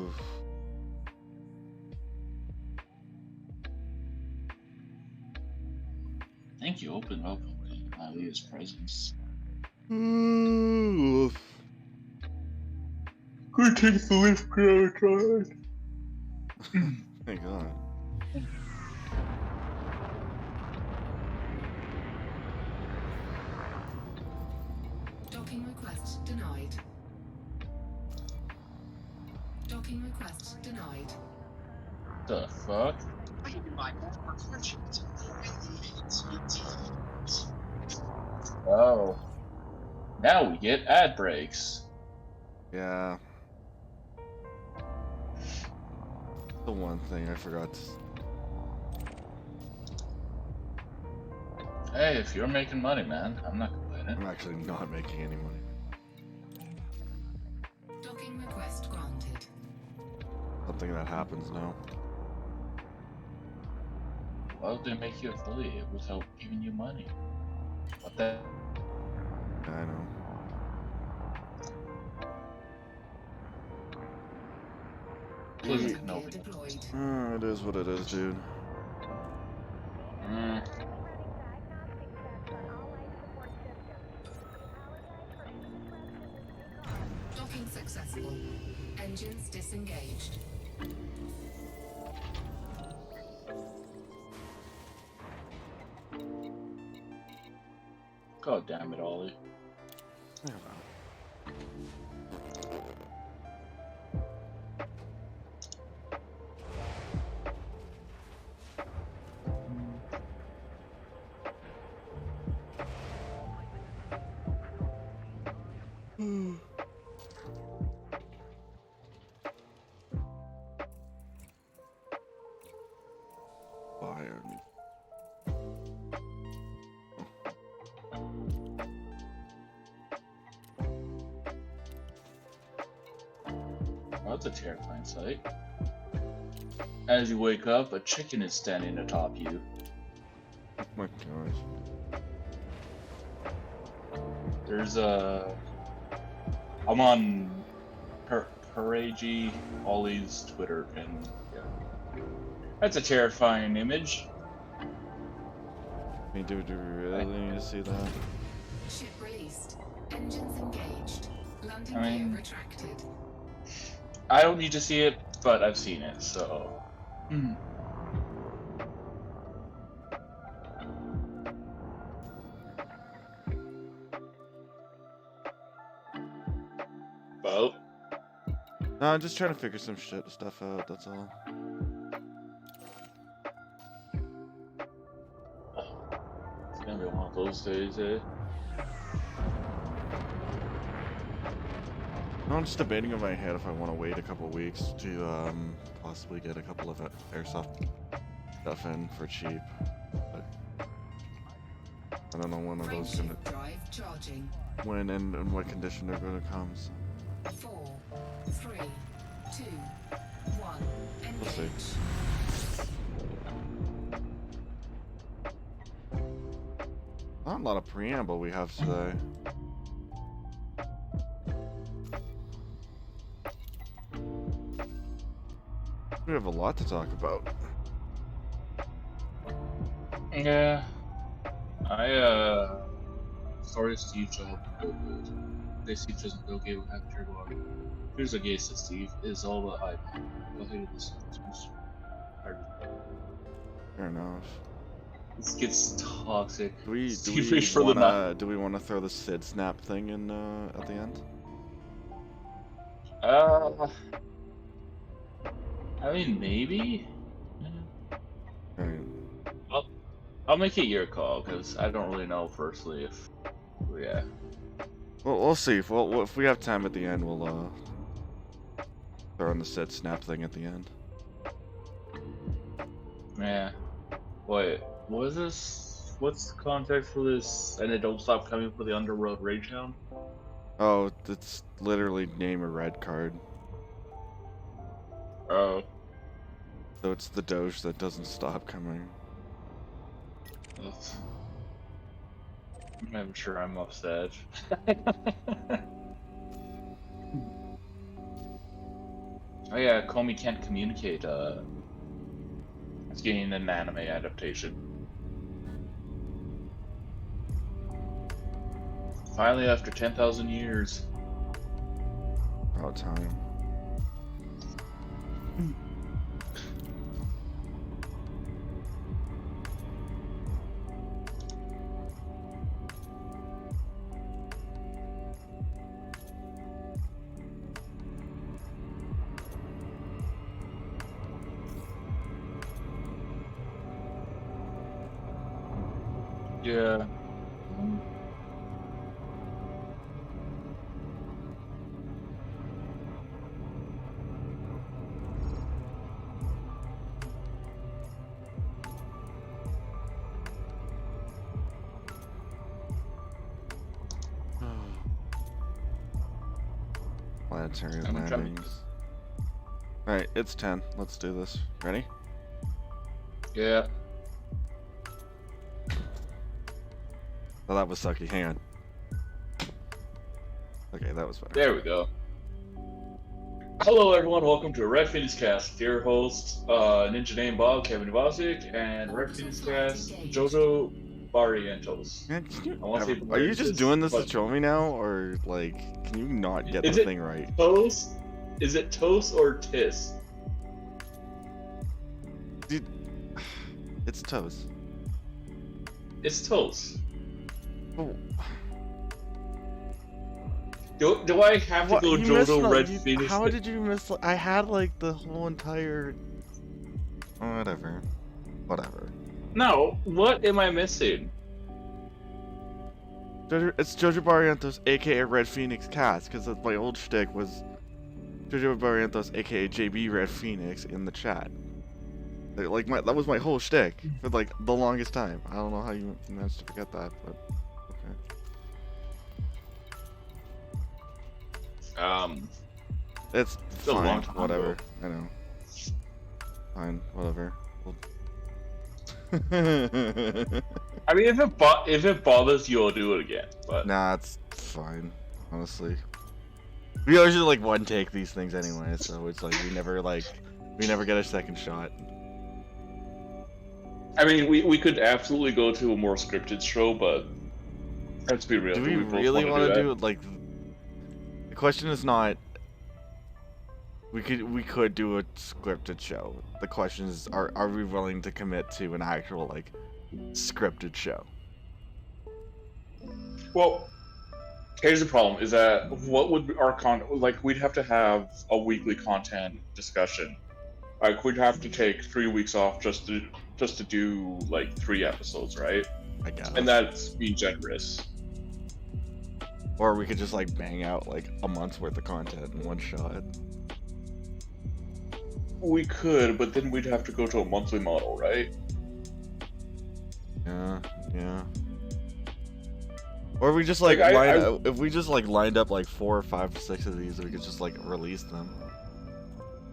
Oof. Thank you. Open up Alia's presents. Oof. Good take the lift, Crown. Thank God. Docking request denied. Docking request denied. The fuck? Oh. Now we get ad breaks. Yeah. The one thing I forgot to... Hey, if you're making money, man, I'm not complaining. I'm actually not making any money. Docking request granted. Something that happens now. Why would they make you affiliate without giving you money? What the? Yeah, I know. Please Landing no. gear deployed. It is what it is, dude. Docking successful. Engines disengaged. God damn it, Ollie. Yeah. Bayern. Oh, that's a terrifying sight. As you wake up, a chicken is standing atop you. Oh my gosh. There's a... I'm on Paragi Ollie's Twitter, and yeah. That's a terrifying image. I mean, do we really need to see that? Ship released. Engines engaged. Landing I mean- gear retracted. I don't need to see it, but I've seen it, so... Well, No, I'm just trying to figure some stuff out, that's all. it's gonna be one of those days, eh? No, I'm just debating in my head if I want to wait a couple weeks to possibly get a couple of airsoft stuff in for cheap. But I don't know when are those gonna, Frameshift drive charging. when and in what condition they're gonna come. So 4, 3, 2, 1. We'll see. Engage. not a lot of preamble we have today. We have a lot to talk about. Yeah. Sorry, Steve Jobs. They Steve doesn't go gay with after war. Here's a gay, said Steve. It is all about hype. Go ahead and listen. Fair enough. This gets toxic. Do we Steve reached for the knife. wanna throw the Sid snap thing in at the end? I mean, maybe. Alright. I'll make it your call because I don't really know. Firstly, if yeah. Well, we'll see. If we have time at the end, we'll throw in the Sid snap thing at the end. Yeah. Wait, what is this? What's the context for this? And it don't stop coming for the Underworld Rage Hound? Oh, it's literally name a red card. Oh. So it's the Doge that doesn't stop coming. I'm sure I'm upset. Oh yeah, Comey can't communicate. It's getting an anime adaptation. Finally, after 10,000 years. About time. Yeah. Planetary I'm jumping. landings. Alright, it's 10. Let's do this. Ready? Yeah. Oh, that was sucky. Hang on. Okay, that was better. There we go. Hello everyone, welcome to Red Phoenix Cast. With your host, Ninja Name Bob, Kevin Vasic, and Red Phoenix Cast, Jojo Barrientos. Man, can you I wanna say are you just racist, doing this to but- troll me now, or like, can you not get Is the it- thing right? Toast? Is it toast or tis? Dude, it's toes. It's toast. Oh, Do I have to what- go you missed Jojo the- Red you- Phoenix? How did you miss? I had like the whole entire. Oh, whatever. Whatever. No, what am I missing? It's Jojo Barrientos, aka Red Phoenix Cast, because my old shtick was Jojo Barrientos, aka JB Red Phoenix, in the chat. Like that was my whole shtick for like the longest time. I don't know how you managed to forget that, but okay. It's a long fine. time Whatever. ago. I know. Fine. Whatever. I mean, if it bothers you, I'll do it again. But Nah, it's fine. Honestly, we usually like one take these things anyway, so it's like we never get a second shot. I mean, we could absolutely go to a more scripted show, but let's be real. Do we both really wanna want to do that? it? Like, the question is not. We could do a scripted show. The question is, are we willing to commit to an actual like scripted show? Well, here's the problem: is that what would our like? We'd have to have a weekly content discussion. Like, we'd have to take 3 weeks off just to do like 3 episodes, right? I guess. And that's being generous. Or we could just like bang out like a month's worth of content in one shot. We could, but then we'd have to go to a monthly model, right? Yeah, yeah. Or we just like, Like, if we just like lined up like 4 or 5 or 6 of these, we could just like release them.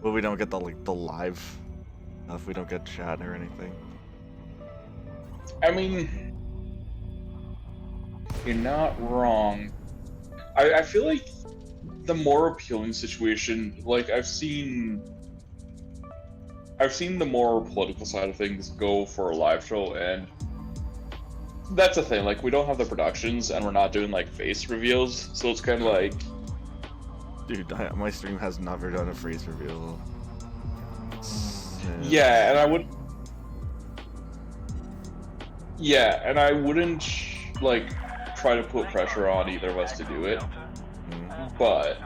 But we don't get the like the live stuff. We don't get chat or anything. I mean, you're not wrong. I feel like the more appealing situation, like I've seen the more political side of things go for a live show, and that's the thing. Like, we don't have the productions, and we're not doing like face reveals, so it's kind of like, Dude, my stream has never done a phrase reveal. yeah, and I wouldn't like try to put pressure on either of us to do it, but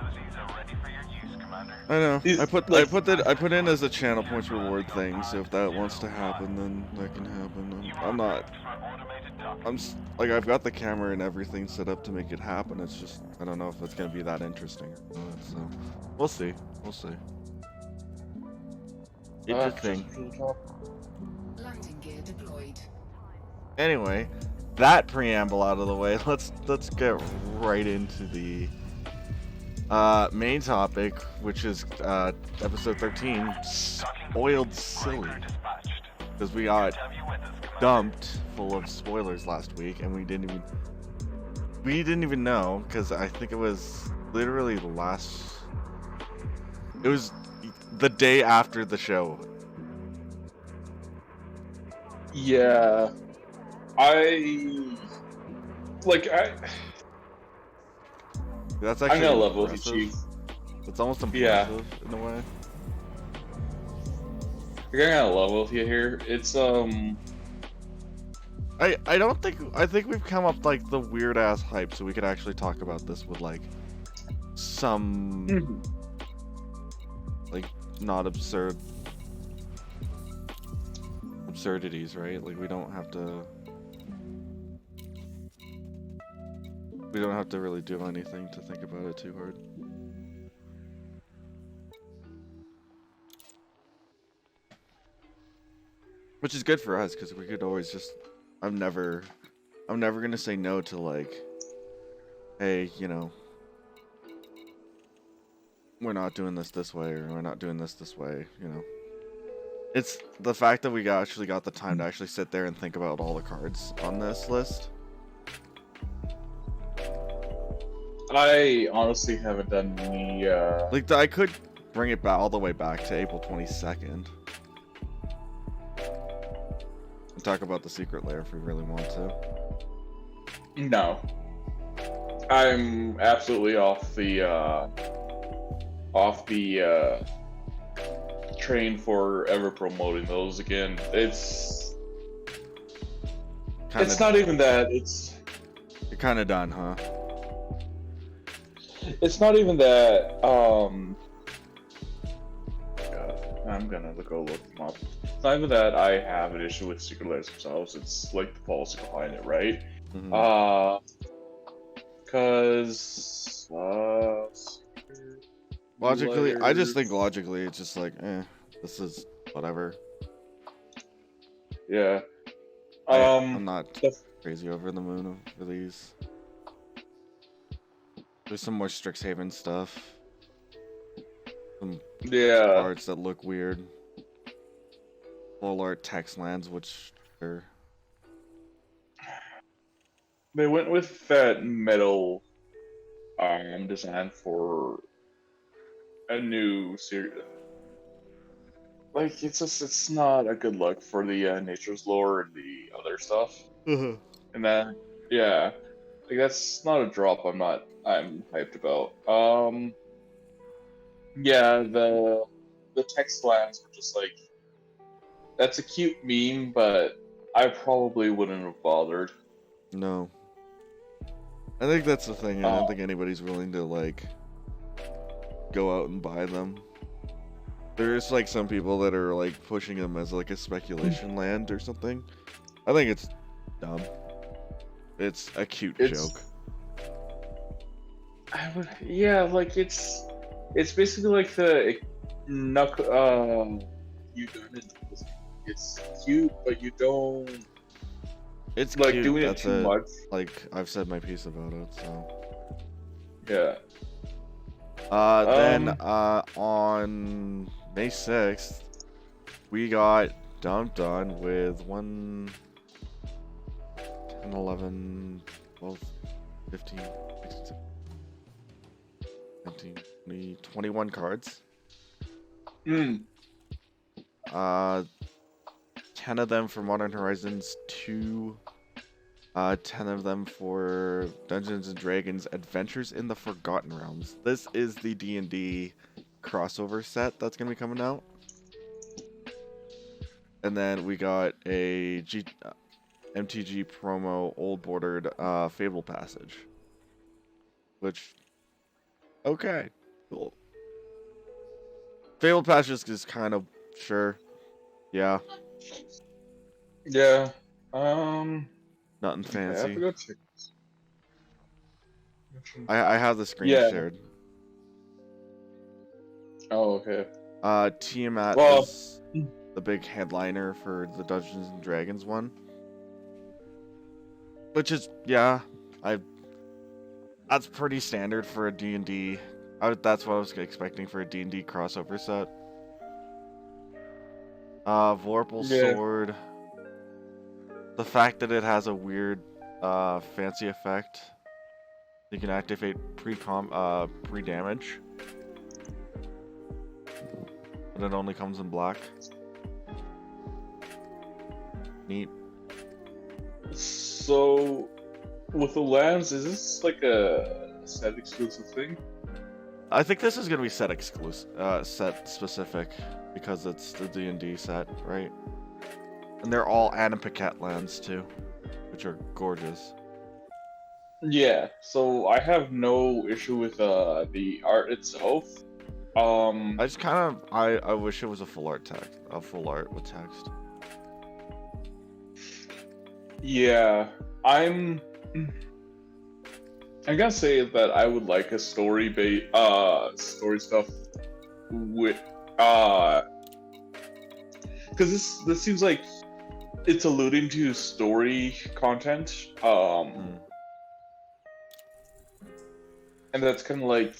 I know. These- I put like- I put in as a channel points reward thing. So if that wants to happen, then that can happen. Like, I've got the camera and everything set up to make it happen. It's just I don't know if it's gonna be that interesting or not. So we'll see. We'll see. Interesting. Landing gear deployed. Anyway, that preamble out of the way. Let's get right into the main topic, which is episode 13, Spoiled Silly, because we got dumped full of spoilers last week, and we didn't even know, because I think it was literally the day after the show. Yeah, I That's I'm actually gonna level with you, impressive. Chief. It's almost Yeah. impressive in a way. You're gonna level with you here. It's I don't think I think we've come up like the weird ass hype, so we could actually talk about this with like some like not absurdities, right? Like we don't have to really do anything to think about it too hard. Which is good for us because we could always just I'm never gonna say no to like, hey, you know, we're not doing this way, or we're not doing this way, you know. It's the fact that we actually got the time to actually sit there and think about all the cards on this list. I honestly haven't done any. Like, I could bring it back all the way back to April 22nd. And talk about the secret lair if we really want to. No, I'm absolutely off the train for ever promoting those again. It's not even that. You're kind of done, huh? It's not even that. God, I'm gonna go look them up. It's not even that I have an issue with secret lairs themselves. It's like the policy behind it, right? Mhm. Because Logically, I just think logically, it's just like, this is whatever. Yeah. I'm not the- crazy over the moon for these. There's some more Strixhaven stuff. Some Yeah. cards that look weird. Full art text lands, which are... They went with that metal design for a new series. Like it's not a good look for the Nature's Lore and the other stuff. And then yeah, like that's not a drop. I'm hyped about. Yeah, the text lands were just like that's a cute meme, but I probably wouldn't have bothered. No. I think that's the thing. I don't think anybody's willing to like go out and buy them. There's like some people that are like pushing them as like a speculation land or something. I think it's dumb. It's a cute joke. Yeah, like it's basically like the knuckle. You don't. It's cute, but you don't. It's like cute. doing That's it too much. Like I've said my piece about it. So yeah. Then on May 6th, we got dumped on with 1, 10, 11, 12, 15, 16, 17, 20, 21 cards. 10 of them for Modern Horizons 2, 10 of them for Dungeons and Dragons Adventures in the Forgotten Realms. This is the D&D crossover set that's going to be coming out. And then we got a MTG promo old bordered Fable Passage. Which, okay, cool. Fable Passage is kind of, sure, yeah. Yeah. Nothing fancy. I forgot to... I have the screen shared. Oh, okay. Tiamat is the big headliner for the Dungeons and Dragons one. Which is, yeah, that's pretty standard for a D&D. That's what I was expecting for a D&D crossover set. Vorpal Sword. The fact that it has a weird fancy effect. You can activate pre-damage. and it only comes in black. Neat. So, with the lands, is this like a set exclusive thing? I think this is gonna be set exclusive, set specific, because it's the D&D set, right? And they're all Anna Paquette lands too, which are gorgeous. Yeah, so I have no issue with the art itself. I just kind of I wish it was a full art text, a full art with text. Yeah, I gotta say that I would like a story story stuff with because this seems like it's alluding to story content. And that's kind of like,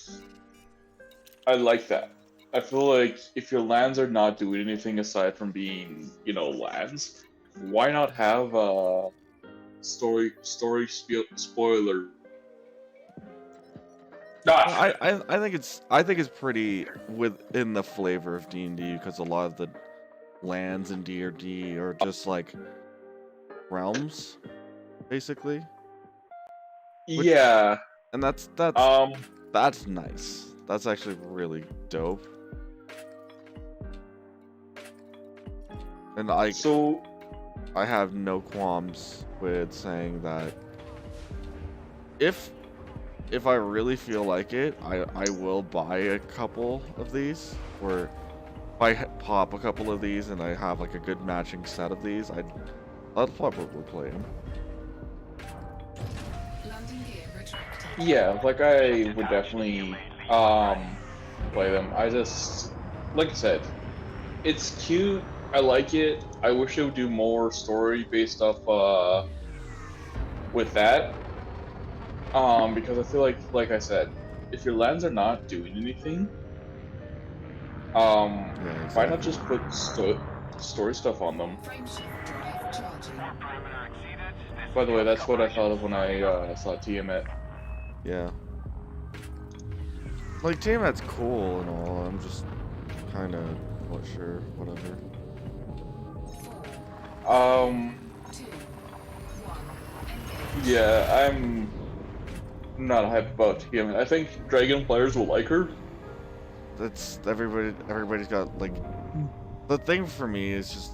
I like that. I feel like if your lands are not doing anything aside from being, lands, why not have a story spoiler? I think it's pretty within the flavor of D&D, because a lot of the lands in D&D are just like realms, basically. Yeah. And that's nice. That's actually really dope. And I have no qualms with saying that if I really feel like it, I will buy a couple of these, or if I pop a couple of these and I have like a good matching set of these, I'll probably play them. Landing gear retracted. Yeah, like I would definitely play them. I just, like I said, it's cute. I like it. I wish it would do more story-based stuff with that. Because I feel like I said, if your lands are not doing anything, Yeah, why not exactly. just put story stuff on them? Frameshift drive charging. By the way, that's what I thought of when I saw Tiamat. Yeah. Like, Tiamat's cool and all, I'm just kind of not sure, whatever. 4, 2, 1. Engage. Yeah, I'm not hyped about Tiamat. I think Dragon players will like her. That's, everybody's got, like, the thing for me is just,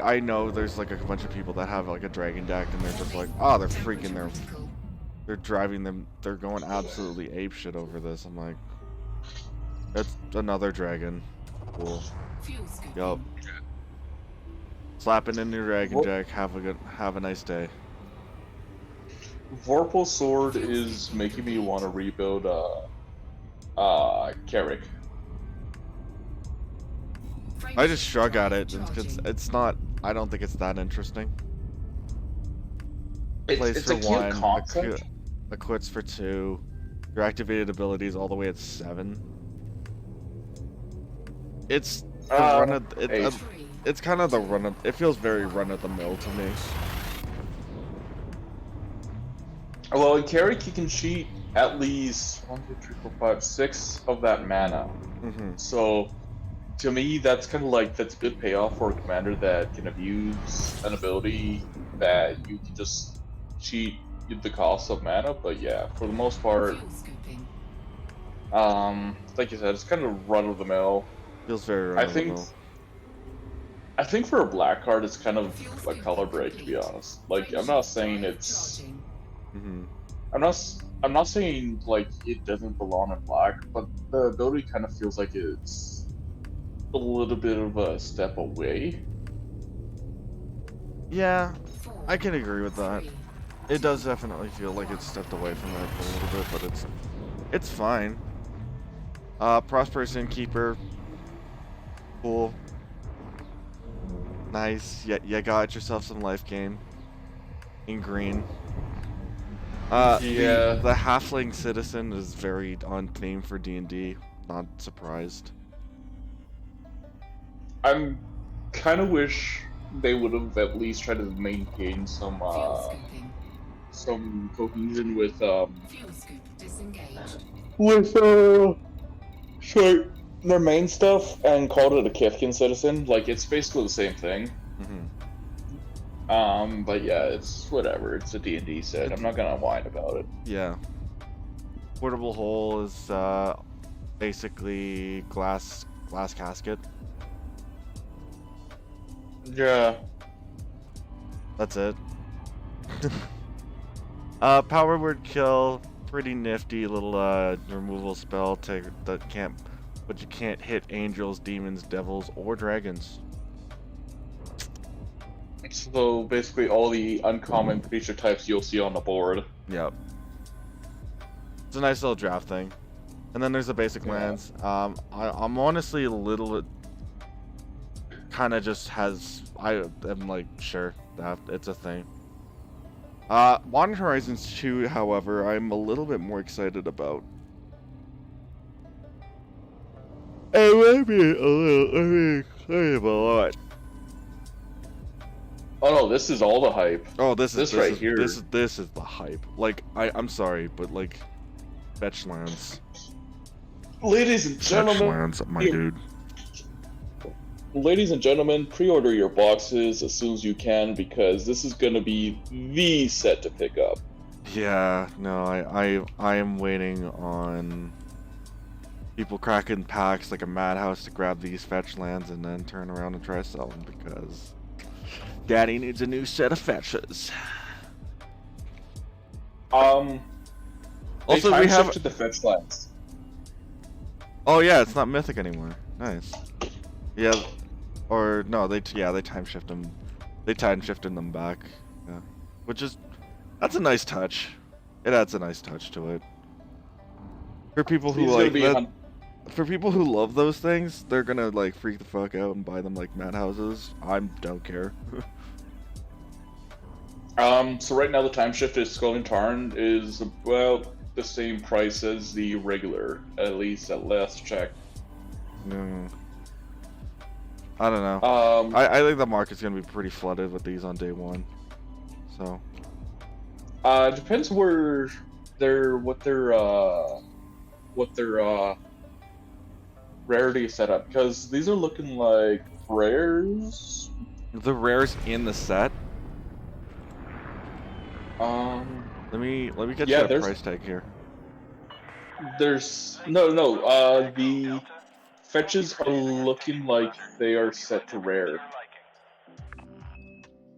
I know there's, like, a bunch of people that have, like, a dragon deck, and they're just like, oh, they're freaking, they're driving them, they're going absolutely apeshit over this. I'm like, that's another dragon. Cool. Fuel scooping. Yup. Slapping in your dragon Well- deck, have a nice day. Vorpal Sword is making me want to rebuild Carrick. I just shrug at it, Frameshift because charging. it's not, I don't think it's that interesting. Plays It's for a cute 1, concept. equips for 2, your activated abilities all the way at 7. It's the run of, 8. 3, it's kind of the run of, it feels very run of the mill to me. Well, in Carrick you can cheat at least 1, 2, 3, 4, 5, 6 of that mana. Mm-hmm. So, to me, that's kind of like, that's a good payoff for a commander that can abuse an ability that you can just cheat the cost of mana. But yeah, for the most part, fuel scooping. like you said, it's kind of run of the mill. Feels very run I of the think, mill. I think for a black card, it's kind of Fuel a scooping color break, to be complete. honest. Like, I'm not Frameshift saying drive it's, charging. Mm-hmm. I'm not saying like it doesn't belong in black, but the ability kind of feels like it's a little bit of a step away. Yeah, 4, I can agree with that. 3, It does definitely feel like it's stepped away from that for a little bit, but it's fine. Prosperous Innkeeper, cool, nice. Yeah, you got yourself some life gain in green. Yeah. The Halfling Citizen is very on theme for D&D. Not surprised. I'm kind of wish they would have at least tried to maintain fuel scooping. some cohesion with Fuel scoop disengaged. sorry, their main stuff and called it a Kithkin Citizen. Like, it's basically the same thing. But yeah, it's whatever. It's a D&D set. I'm not gonna whine about it. Yeah. Portable hole is basically glass casket. Yeah. That's it. Power word kill, pretty nifty little removal spell but you can't hit angels, demons, devils, or dragons. So basically all the uncommon creature types you'll see on the board. Yep. It's a nice little draft thing. And then there's the basic lands. I'm honestly a little kind of just has, I am like, sure, that it's a thing. Modern Horizons 2, however, I'm a little bit more excited about. I might be a little excited about a lot. Oh no, this is all the hype. Oh, this right is, here. This is the hype. Like, I'm sorry, but like, fetch lands. Ladies and Fetch gentlemen, lands, my dude. Ladies and gentlemen, pre-order your boxes as soon as you can because this is gonna be the set to pick up. Yeah, no, I am waiting on people cracking packs like a madhouse to grab these fetch lands and then turn around and try to sell them because Daddy needs a new set of fetches. Also, Also, we have. to the fetch lands. Oh yeah, it's not mythic anymore. Nice. Yeah, or no, they time shift them. They time shifted them back. Yeah, that's a nice touch. It adds a nice touch to it. For people who These are like gonna be that, for people who love those things, they're gonna like freak the fuck out and buy them like madhouses. I don't care. So right now the time shifted Skull Tarn is about the same price as the regular, at least at last check. No. I don't know. I think the market's gonna be pretty flooded with these on day one. So. Depends where what their rarity is set up because these are looking like rares. The rares in the set. Let me get you a there's- price tag here. There's no. The fetches are looking like they are set to rare.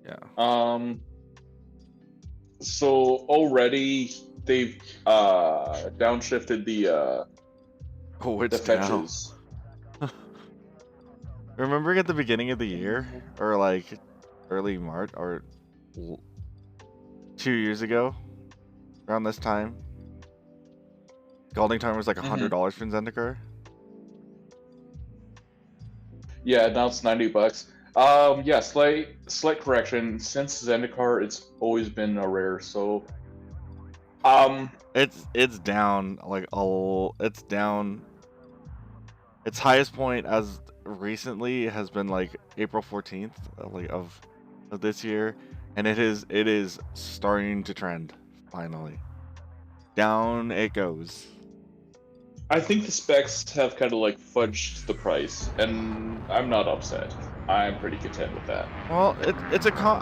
Yeah. So already they've downshifted the Oh, it's the down. fetches. Remembering at the beginning of the year, or like early March, or 2 years ago, around this time, Golding Time was like $100 for Zendikar. Yeah, now it's $90. Yeah, slight correction. Since Zendikar, it's always been a rare. So, It's down like it's down. Its highest point as recently has been like April 14th, like of this year, and it is starting to trend finally. Down it goes. I think the specs have kind of like fudged the price, and I'm not upset. I'm pretty content with that. Well,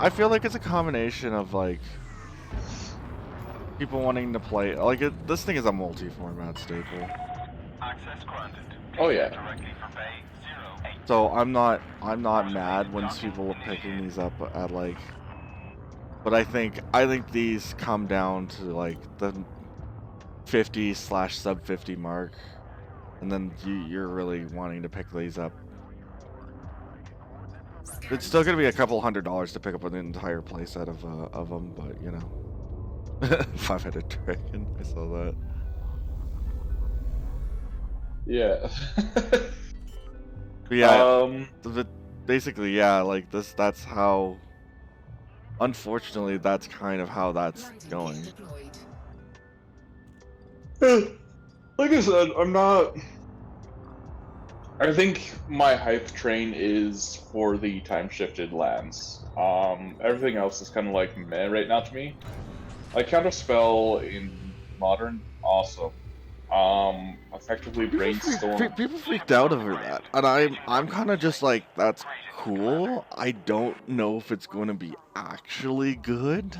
I feel like it's a combination of like people wanting to play like this thing is a multi-format staple. Access granted. Oh yeah. Directly for Bay 08. So I'm not mad when people are picking these up at like, but I think these come down to like the 50/sub 50 mark, and then you're really wanting to pick these up. It's still gonna be a couple $100 to pick up an entire playset of them, but you know, 5-headed dragon. I saw that. Yeah. But yeah. Basically, yeah. Like this. That's how. Unfortunately, that's kind of how that's Lighting going. deployed. Like I said, I'm not. I think my hype train is for the time shifted lands. Everything else is kind of like meh right now to me. Like Counterspell in Modern, awesome. effectively brainstorm. People freaked out over that, and I'm kind of just like, that's cool. I don't know if it's going to be actually good.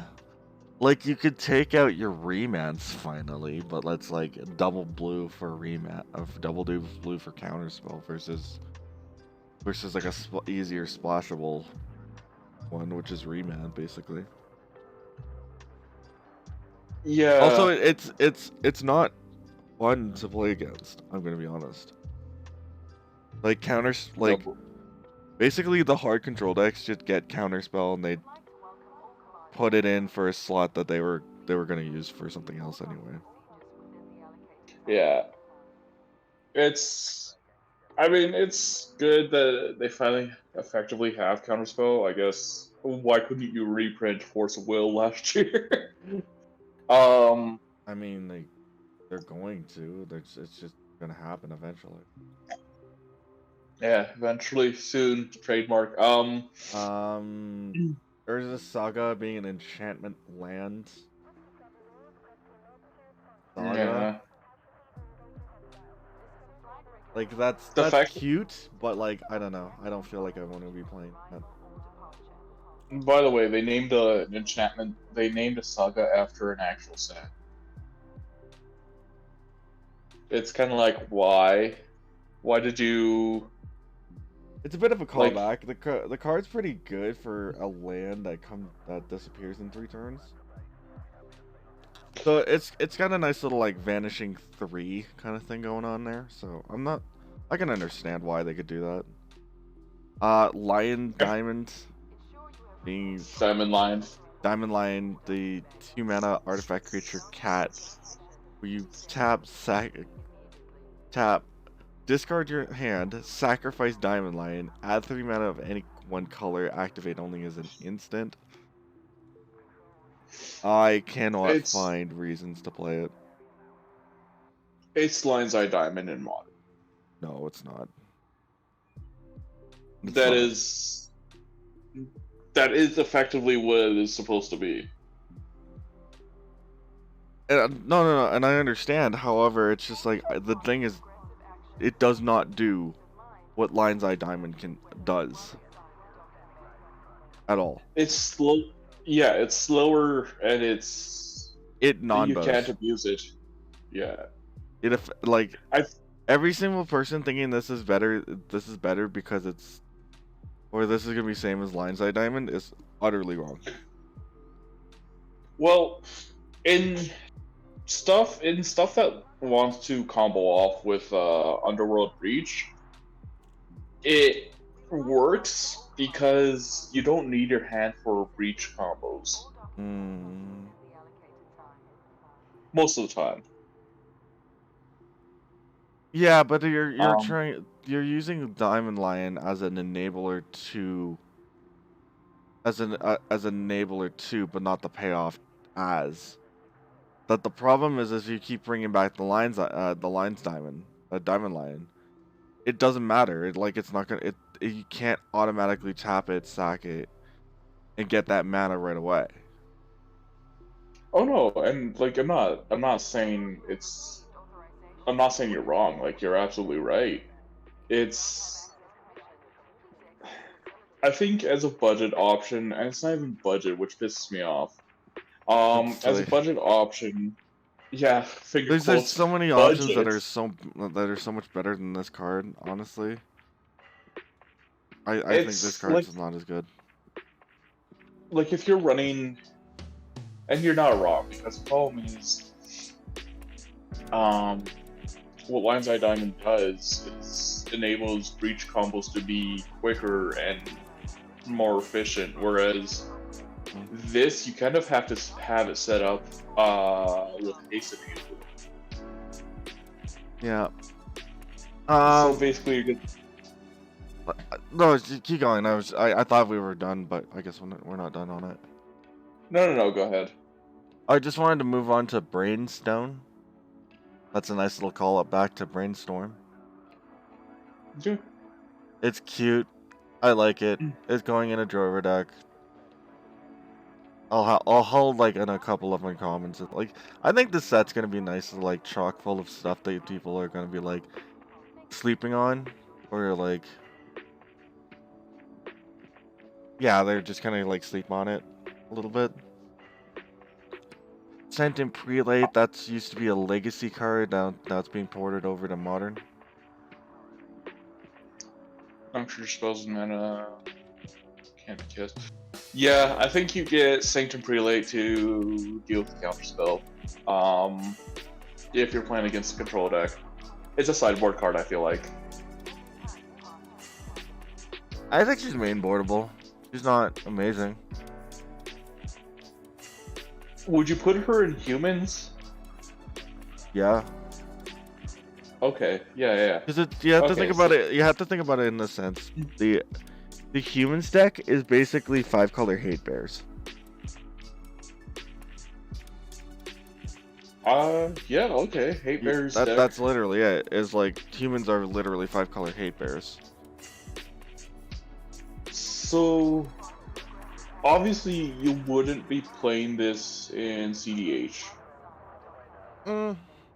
Like, you could take out your remans finally, but let's like double blue for reman, of double blue for counterspell versus like a easier splashable one, which is remand basically. Yeah. Also, it's not fun to play against. I'm gonna be honest. Like counters, like basically the hard control decks just get counterspell and they put it in for a slot that they were gonna use for something else anyway. Yeah. I mean, it's good that they finally effectively have counterspell. I guess why couldn't you reprint Force of Will last year? I mean, they're going to. It's just gonna happen eventually. Yeah, eventually, soon, trademark. There's a Saga being an enchantment land. Saga. Yeah. Like that's The fact- cute, but like I don't know. I don't feel like I want to be playing that. By the way, they named an enchantment. They named a saga after an actual set. It's kind of like, why? Why did you? It's a bit of a Like- callback. The card's pretty good for a land that disappears in 3 turns. So it's got a nice little like vanishing 3 kind of thing going on there. So I can understand why they could do that. Lion Diamond being Diamond Lion. Diamond Lion, the 2 mana artifact creature cat. Where you tap, discard your hand, sacrifice Diamond Lion, add 3 mana of any one color, activate only as an instant. I cannot find reasons to play it. It's Lion's Eye Diamond in Modern. No, it's not. It's That not. is effectively what it is supposed to be. No, and I understand. However, it's just like the thing is, it does not do what Lion's Eye Diamond does at all. It's slow. Yeah, it's slower and It non you can't abuse it. Yeah. Like I- every single person thinking this is better because it's, or this is gonna be same as Lion's Eye Diamond is utterly wrong. Well, in stuff that wants to combo off with Underworld Breach, it works because you don't need your hand for breach combos most of the time. Yeah, but you're you're using Diamond Lion as an enabler to as an enabler to, but not the payoff as. But the problem is you keep bringing back the Diamond Lion. It doesn't matter. It's not gonna. You can't automatically tap it, sack it, and get that mana right away. Oh no, and like I'm not saying you're wrong. Like you're absolutely right. I think as a budget option, and it's not even budget, which pisses me off. As a budget option, yeah, There's so many options that are so much better than this card. Honestly, I think this card is not as good. Like if you're running, and you're not wrong, because the problem is, what Lion's Eye Diamond does is enables breach combos to be quicker and more efficient, whereas this you kind of have to have it set up with haste enable. Yeah. So basically, you're good. No, keep going. I thought we were done, but I guess we're not done on it. No, go ahead. I just wanted to move on to Brainstone. That's a nice little call up back to Brainstorm. Yeah. It's cute. I like it. It's going in a Drover deck. I'll hold like in a couple of uncommons. Like I think the set's gonna be nice, like chock full of stuff that people are gonna be like sleeping on, or like yeah, they're just kind of like sleep on it a little bit. Sentient Prelate, that's used to be a legacy card. Now it's being ported over to modern. Puncture spells and mana can't be kissed. Yeah, I think you get Sanctum Prelate to deal with the counter spell. If you're playing against a control deck, it's a sideboard card. I feel like. I think she's mainboardable. She's not amazing. Would you put her in humans? Yeah, Okay, yeah. because you have to Okay, think about so- it. You have to think about it in the sense the humans deck is basically 5-color hate bears. Yeah, okay. Hate bears. deck. That's literally it. Is like humans are literally 5-color hate bears. So, obviously, you wouldn't be playing this in CDH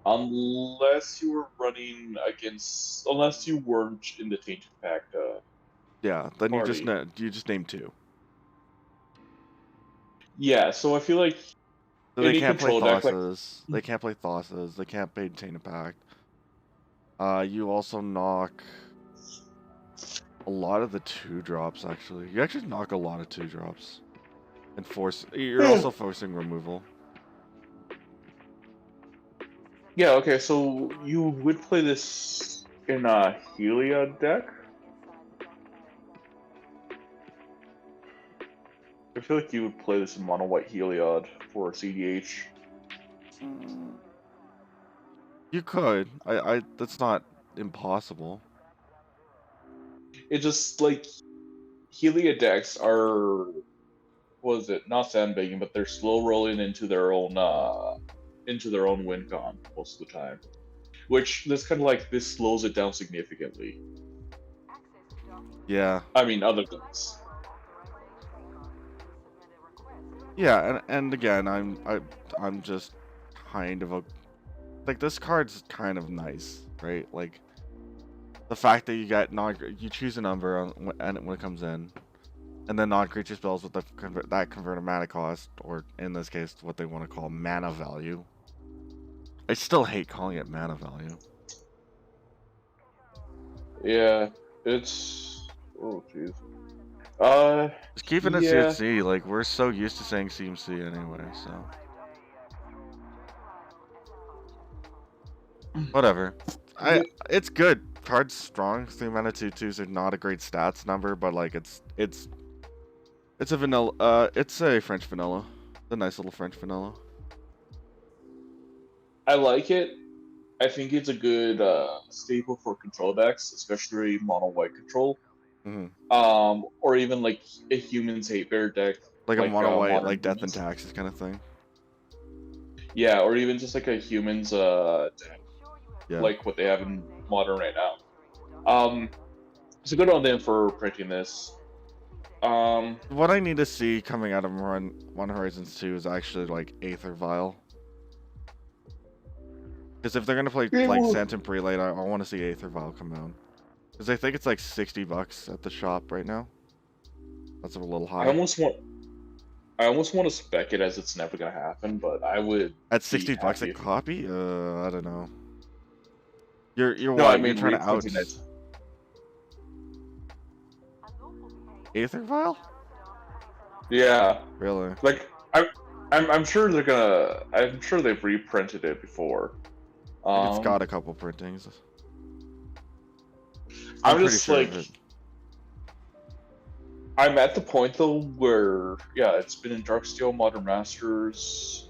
unless you were running against, unless you weren't in the Tainted Pact. Yeah, then you just Party. you just name 2. Yeah, so I feel like So they any can't play control deck, like- Thasses. They can't play Thasses. They can't play Tainted Pact. You also knock a lot of the 2-drops. Actually, you actually knock a lot of 2-drops, and force. You're also forcing removal. yeah, okay, so you would play this in a Heliod deck? I feel like you would play this in mono white Heliod for CDH. You could. I. That's not impossible. It just like Heliod decks are, what is it? Not sandbagging, but they're slow rolling into their own win con most of the time. Which this kind of like this slows it down significantly. Yeah. I mean, other things. Yeah, and again, I'm just kind of a like this card's kind of nice, right? Like the fact that you get you choose a number and when it comes in, and then non-creature spells with that converted mana cost, or in this case, what they want to call mana value. I still hate calling it mana value. Yeah, it's oh jeez. Just keeping it Yeah. CFC, like we're so used to saying CMC anyway, so whatever. It's good. Card's strong. 3 mana 2/2s are not a great stats number, but like it's a vanilla. It's a French vanilla. A nice little French vanilla. I like it. I think it's a good staple for control decks, especially mono white control. Mhm. Or even like a humans hate bear deck. Like a mono white, Modern like Death and Humans. Taxes kind of thing. Yeah, or even just like a humans deck, Yeah. like what they have in modern right now. So good on them for printing this. What I need to see coming out of One Horizons 2 is actually like Aether Vial. Because if they're gonna play Yeah, like well- Phantom Prelate, I want to see Aether Vial come out. Because I think it's like $60 at the shop right now. That's a little high. I almost want to spec it as it's never gonna happen, but I would. At be $60 happy a if- copy? I don't know. You're No, what? I mean You're trying to out reprinting it. Aether Vial? Yeah, Really? like I'm sure they're gonna. I'm sure they've reprinted it before. It's got a couple printings. I'm pretty just sure of like. it. I'm at the point though where it's been in Darksteel, Modern Masters,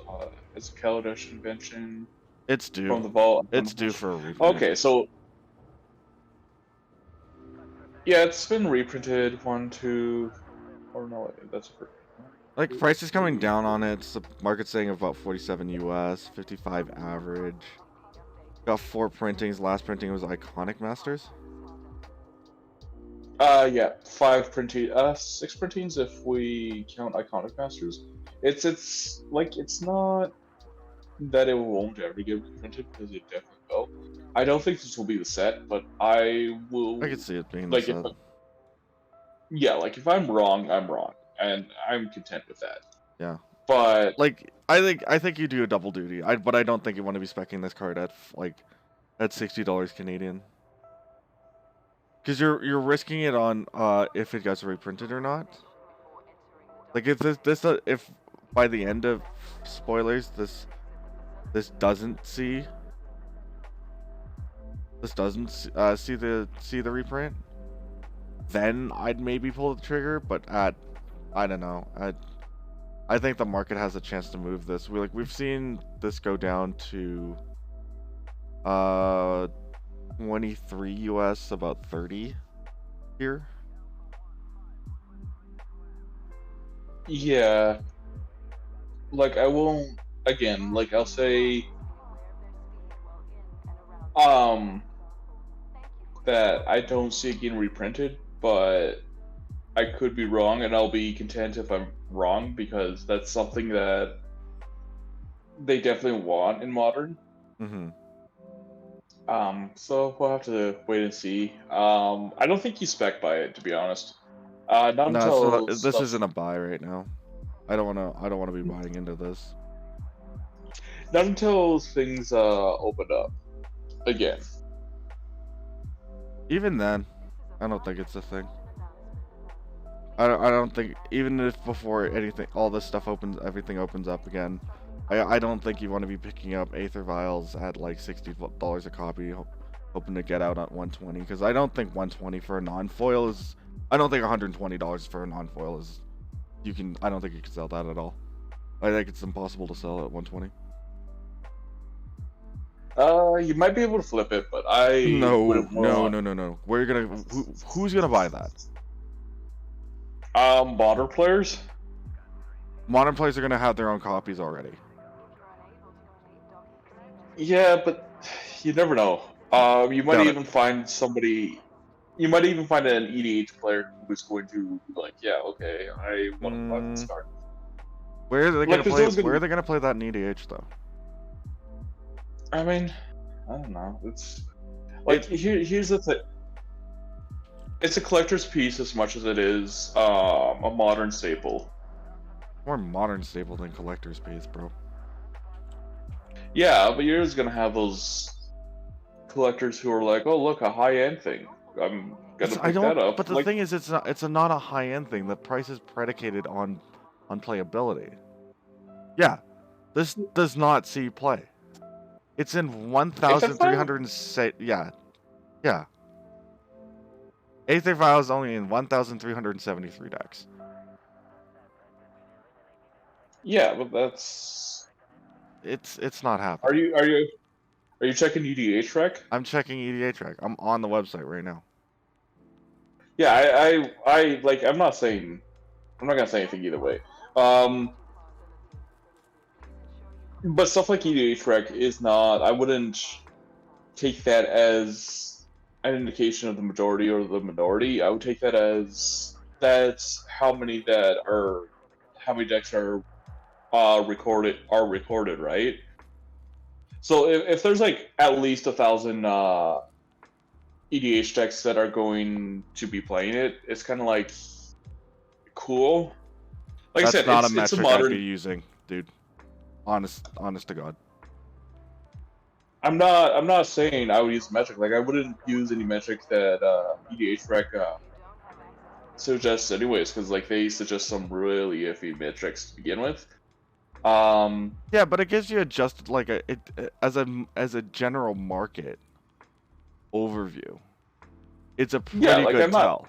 as a Kaladesh invention It's due. from the vault. It's due for a reprint. Okay, so yeah, it's been reprinted 1, 2, or no, that's a Like price is coming down on it. The market's saying about 47 US, 55 average. Got 4 printings. Last printing was Iconic Masters. yeah, 5 printing, 6 printings if we count Iconic Masters. It's like it's not that it won't ever get reprinted because it definitely will. I don't think this will be the set, but I will I could see it being the like if set. yeah, like if I'm wrong, and I'm content with that. Yeah. But Like I think you do a double duty. But I don't think you want to be specing this card at like at $60 Canadian. Because you're risking it on if it gets reprinted or not. Like if if by the end of spoilers this doesn't see see the reprint, then I'd maybe pull the trigger. But I don't know. I think the market has a chance to move this. We've seen this go down to 23 US, about 30 here. yeah, like I won't again. Like I'll say, that I don't see it getting reprinted, but I could be wrong, and I'll be content if I'm wrong because that's something that they definitely want in Modern. Mm-hmm. So we'll have to wait and see. I don't think you spec buy it, to be honest. Not No, until this stuff- isn't a buy right now. I don't wanna be buying into this. not until things open up again. Even then, I don't think it's a thing. I don't think, even if before anything, all this stuff everything opens up again, I don't think you want to be picking up Aether Vials at like $60 a copy, hoping to get out at 120. Because I don't think 120 for a non-foil is. I don't think $120 for a non-foil is. I don't think you can sell that at all. I think it's impossible to sell at 120. You might be able to flip it, but I No. wouldn't want- Who's gonna buy that? Modern players. Modern players are gonna have their own copies already. Yeah, but you never know. You might Got it. even find somebody. You might even find an EDH player who's going to be like, yeah, okay, I want to buy this card. Where are they Like, gonna there's play? always gonna Where are be- they gonna play that in EDH though? I mean, I don't know. It's like here's the thing. It's a collector's piece as much as it is a modern staple. More modern staple than collector's piece, bro. Yeah, but you're just gonna have those collectors who are like, oh look, a high end thing. I'm gonna pick that up. But the Like, thing is, it's not a high end thing. The price is predicated on playability. Yeah, this does not see play. It's in 1,300. Yeah. Aether Vial is only in 1,373 decks. yeah, but that's. It's not happening. Are you checking EDH rec? I'm checking EDH track. I'm on the website right now. Yeah, I like. I'm not gonna say anything either way. But stuff like EDH rec is not. I wouldn't take that as an indication of the majority or the minority. I would take that as that's how many decks are recorded, right? So if there's like at least 1,000 EDH decks that are going to be playing it, it's kind of like cool. Like That's I said, not a it's a metric modern. I'd be using, dude. Honest to God. I'm not saying I would use a metric. Like I wouldn't use any metric that EDH rec suggests anyways, because like they suggest some really iffy metrics to begin with. Yeah, but it gives you as a general market overview. It's a pretty Yeah, like, good I'm not- tell.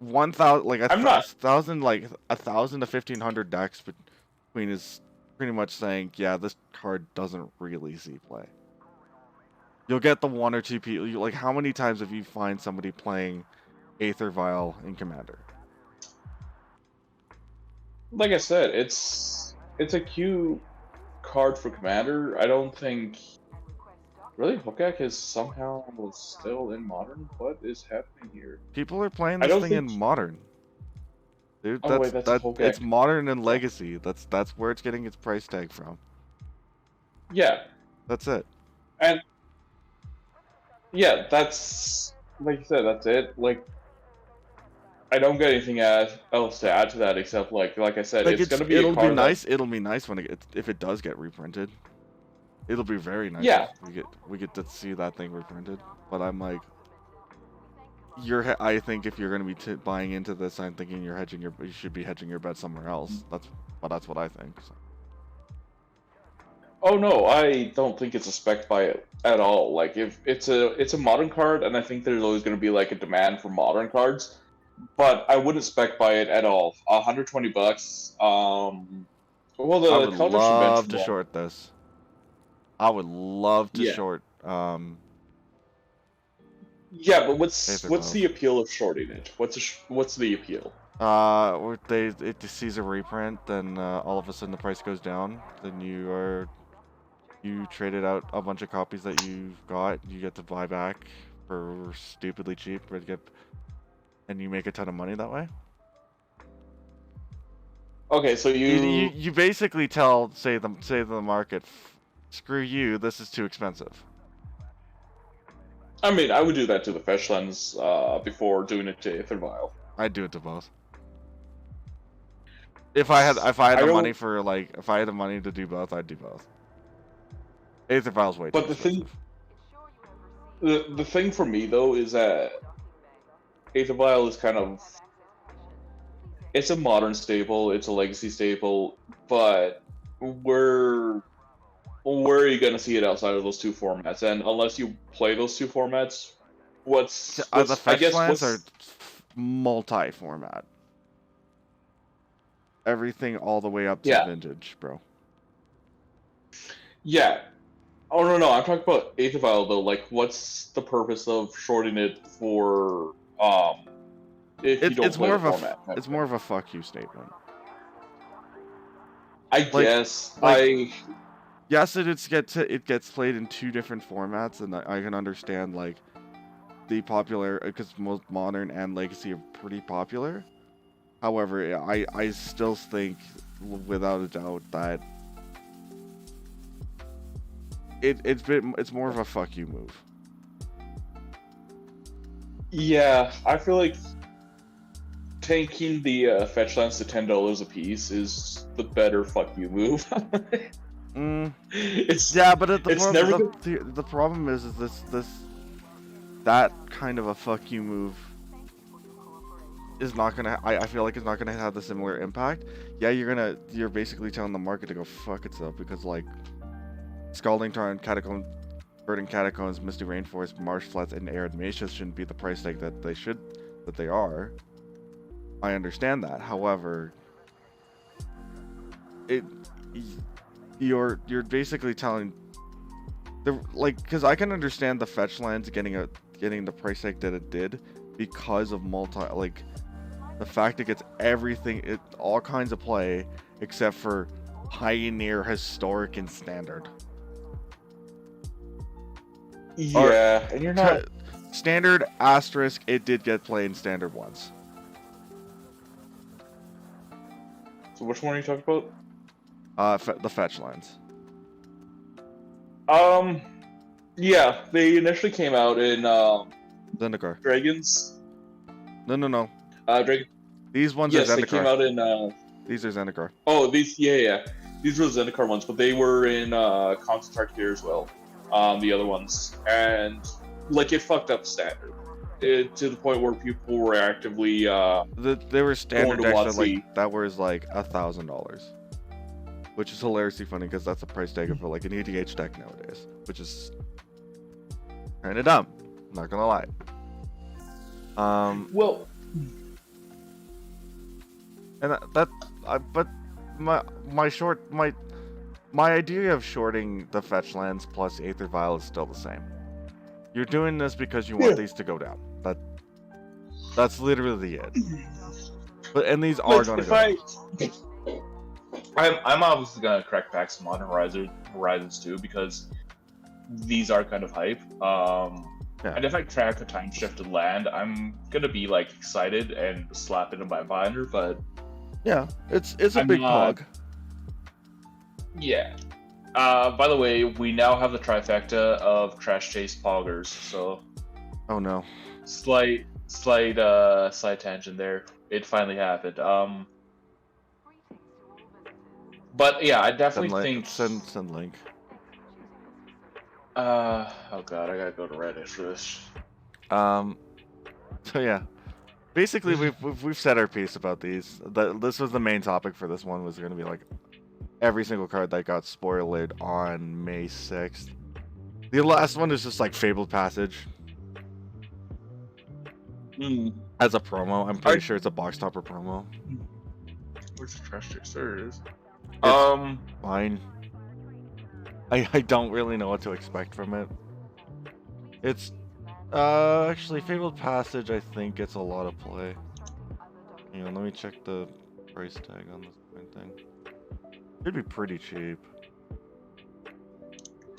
1,000 like I'm not- 1,000 like 1,000 to 1,500 decks between is pretty much saying, yeah, this card doesn't really see play. You'll get the one or two people. Like, how many times have you find somebody playing Aether Vial in Commander? Like I said, it's a cute card for Commander. I don't think really Hokak is somehow still in Modern. What is happening here? People are playing I this don't thing in think- Modern. Dude, Oh, wait, that's a whole it's deck. modern and legacy. That's where it's getting its price tag from. Yeah, That's it. and yeah, that's like you said. That's it. Like, I don't get anything else to add to that except like I said, Like it's gonna be a it'll be card that nice. It'll be nice when if it does get reprinted. It'll be very nice. Yeah. if we get to see that thing reprinted. But I'm like, I think if you're gonna be buying into this, I'm thinking you should be hedging your bet somewhere else. That's what I think. So. Oh no, I don't think it's a spec buy it at all. Like if it's a modern card, and I think there's always going to be like a demand for modern cards, but I wouldn't spec buy it at all. $120. Well, the I would color love to mentioned short this. I would love to Yeah. short. Yeah, but what's Aether the appeal of shorting it? What's the appeal? Or it sees a reprint, then all of a sudden the price goes down. Then you traded out a bunch of copies that you've got. You get to buy back for stupidly cheap, and you make a ton of money that way. Okay, so You basically say to the market, screw you, this is too expensive. I mean, I would do that to the Fetch Lens before doing it to Aether Vial. I'd do it to both. If I had the money for if I had the money to do both, I'd do both. Aether Vial's way too But the expensive. the thing for me though is that Aether Vial is kind of, it's a modern staple, it's a legacy staple, but where are you gonna see it outside of those two formats? And unless you play those two formats, The fetch lands are multi-format. Everything all the way up to Yeah. vintage, bro. Yeah. Oh no, I'm talking about Aether Vial though. Like, what's the purpose of shorting it for if you don't It's play more the of format? it's more of a fuck you statement. I guess Yes, it gets played in two different formats, and I can understand like the popular because most modern and legacy are pretty popular. However, I still think without a doubt that it's more of a fuck you move. Yeah, I feel like tanking the fetch lands to $10 a piece is the better fuck you move. It's Yeah, but never the problem is that kind of a fuck you move is not gonna. I feel like it's not gonna have the similar impact. Yeah, you're basically telling the market to go fuck itself because like Scalding Tarn, Verdant Catacombs, Misty Rainforest, Marsh Flats, and Arid Macias shouldn't be the price tag that they are. I understand that. However, you're basically telling because I can understand the fetch lands getting the price tag that it did because of the fact it gets all kinds of play except for Pioneer, Historic, and Standard. Yeah, and you're not. Standard asterisk, it did get play in Standard once. So which one are you talking about? The fetch lines. Yeah, they initially came out in Zendikar. Dragons. No. Dragon. These ones Yes, are they Zendikar. came out in. These are Zendikar. Oh, these. Yeah. These were the Zendikar ones, but they were in Constant here as well. The other ones, and like it fucked up Standard to the point where people were actively. They were standard Going to decks WotC. that was like $1,000, which is hilariously funny because that's the price tag for like an EDH deck nowadays, which is kind of dumb. I'm not gonna lie. Well, And but my idea of shorting the fetch lands plus Aether Vial is still the same. You're doing this because you want these to go down. That's literally it. And these are going to go down. I'm obviously gonna crack back some Modern Horizons too because these are kind of hype. Yeah. And if I crack a time shifted land, I'm gonna be like excited and slap it in my binder. But Yeah, it's a I'm big not- pog. yeah. By the way, we now have the trifecta of Trash Chase Poggers. So Oh no. slight side tangent there. It finally happened. But yeah, I definitely think. Send link. Oh god, I gotta go to Reddit for this. So yeah, basically we've said our piece about these. This was the main topic for this one, was going to be like every single card that got spoiled on May 6th. The last one is just like Fabled Passage as a promo. I'm pretty sure it's a box topper promo. Where's the Trash Chase? There it is. Fine. I don't really know what to expect from it. It's actually Fabled Passage, I think gets a lot of play. Hang on, let me check the price tag on this thing. It'd be pretty cheap.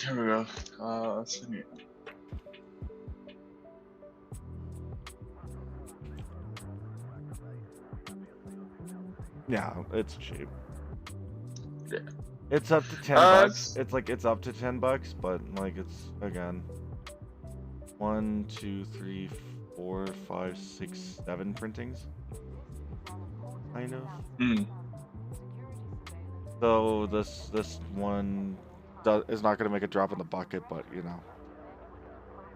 Here we go. Let's see. Yeah, it's cheap. Yeah. It's up to 10 bucks. It's up to 10 bucks, but like it's again 1, 2, 3, 4, 5, 6, 7 printings. I know. So this one is not going to make a drop in the bucket, but you know,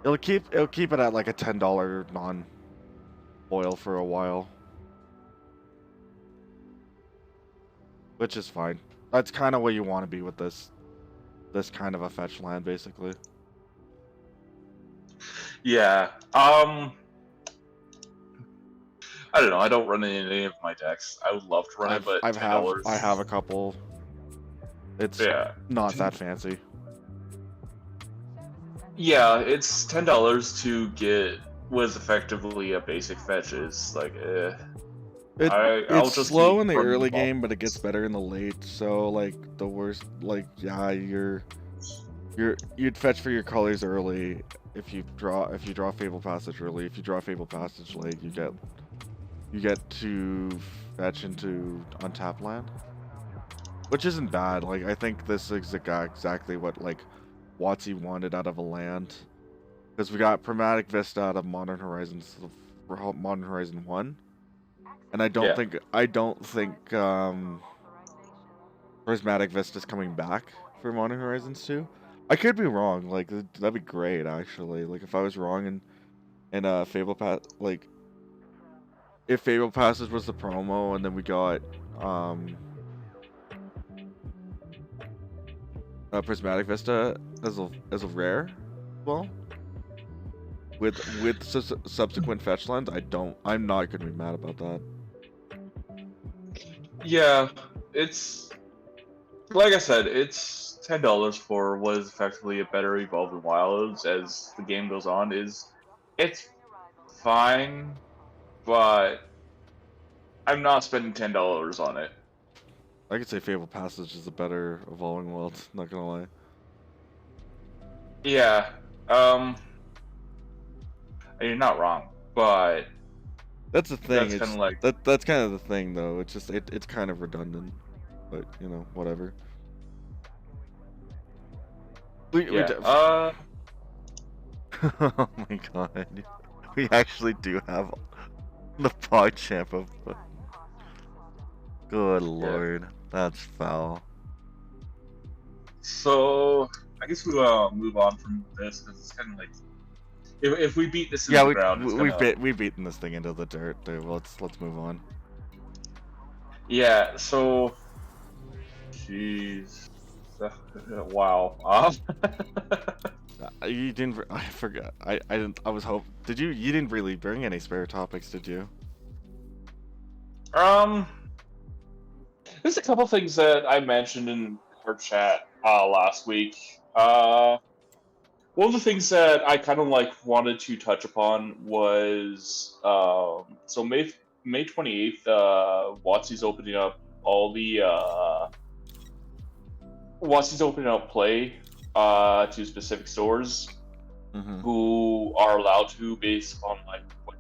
it'll keep it at like a $10 non-foil for a while, which is fine. That's kind of what you want to be with this kind of a fetch land, basically. Yeah. I don't know. I don't run it in any of my decks. I would love to run it, but I $10. have a couple. It's not that fancy. Yeah, it's $10 to get what is effectively a basic fetch. Is like, I'll It's just slow keep in the running early the ball. game, but it gets better in the late. So like the worst, like yeah, you'd fetch for your colors early if you draw Fable Passage early. If you draw Fable Passage late, you get to fetch into untap land, which isn't bad. Like I think this is exactly what like WotC wanted out of a land, because we got Prismatic Vista out of Modern Horizons 1. And I don't think Prismatic Vista's coming back for Modern Horizons 2. I could be wrong. Like that'd be great actually. Like if I was wrong and Fable Pass, like if Fable Passage was the promo and then we got Prismatic Vista as a rare, well, with subsequent fetch lands, I'm not gonna be mad about that. Yeah, it's like I said, it's $10 for what is effectively a better Evolving Wilds as the game goes on. It's fine, but I'm not spending $10 on it. I could say Fable Passage is a better Evolving World, not gonna lie. Yeah, you're not wrong, but That's the thing. That's It's kinda like- that's kind of the thing, though. It's just it's kind of redundant, but you know, whatever. yeah. Oh my god, we actually do have the PogChamp of. Good lord, that's foul. So I guess we'll move on from this because it's kind of like if we beat this in Yeah, the ground, it's we've beaten this thing into the dirt. Dude. Let's move on. Yeah. So, jeez, wow. You didn't. I forgot. I didn't. I was hope. Did you? You didn't really bring any spare topics, did you? There's a couple things that I mentioned in our chat last week. One of the things that I kind of like wanted to touch upon was so May 28th, WotC's opening up all the WotC's opening up play to specific stores. Mm-hmm. who are allowed to based on like what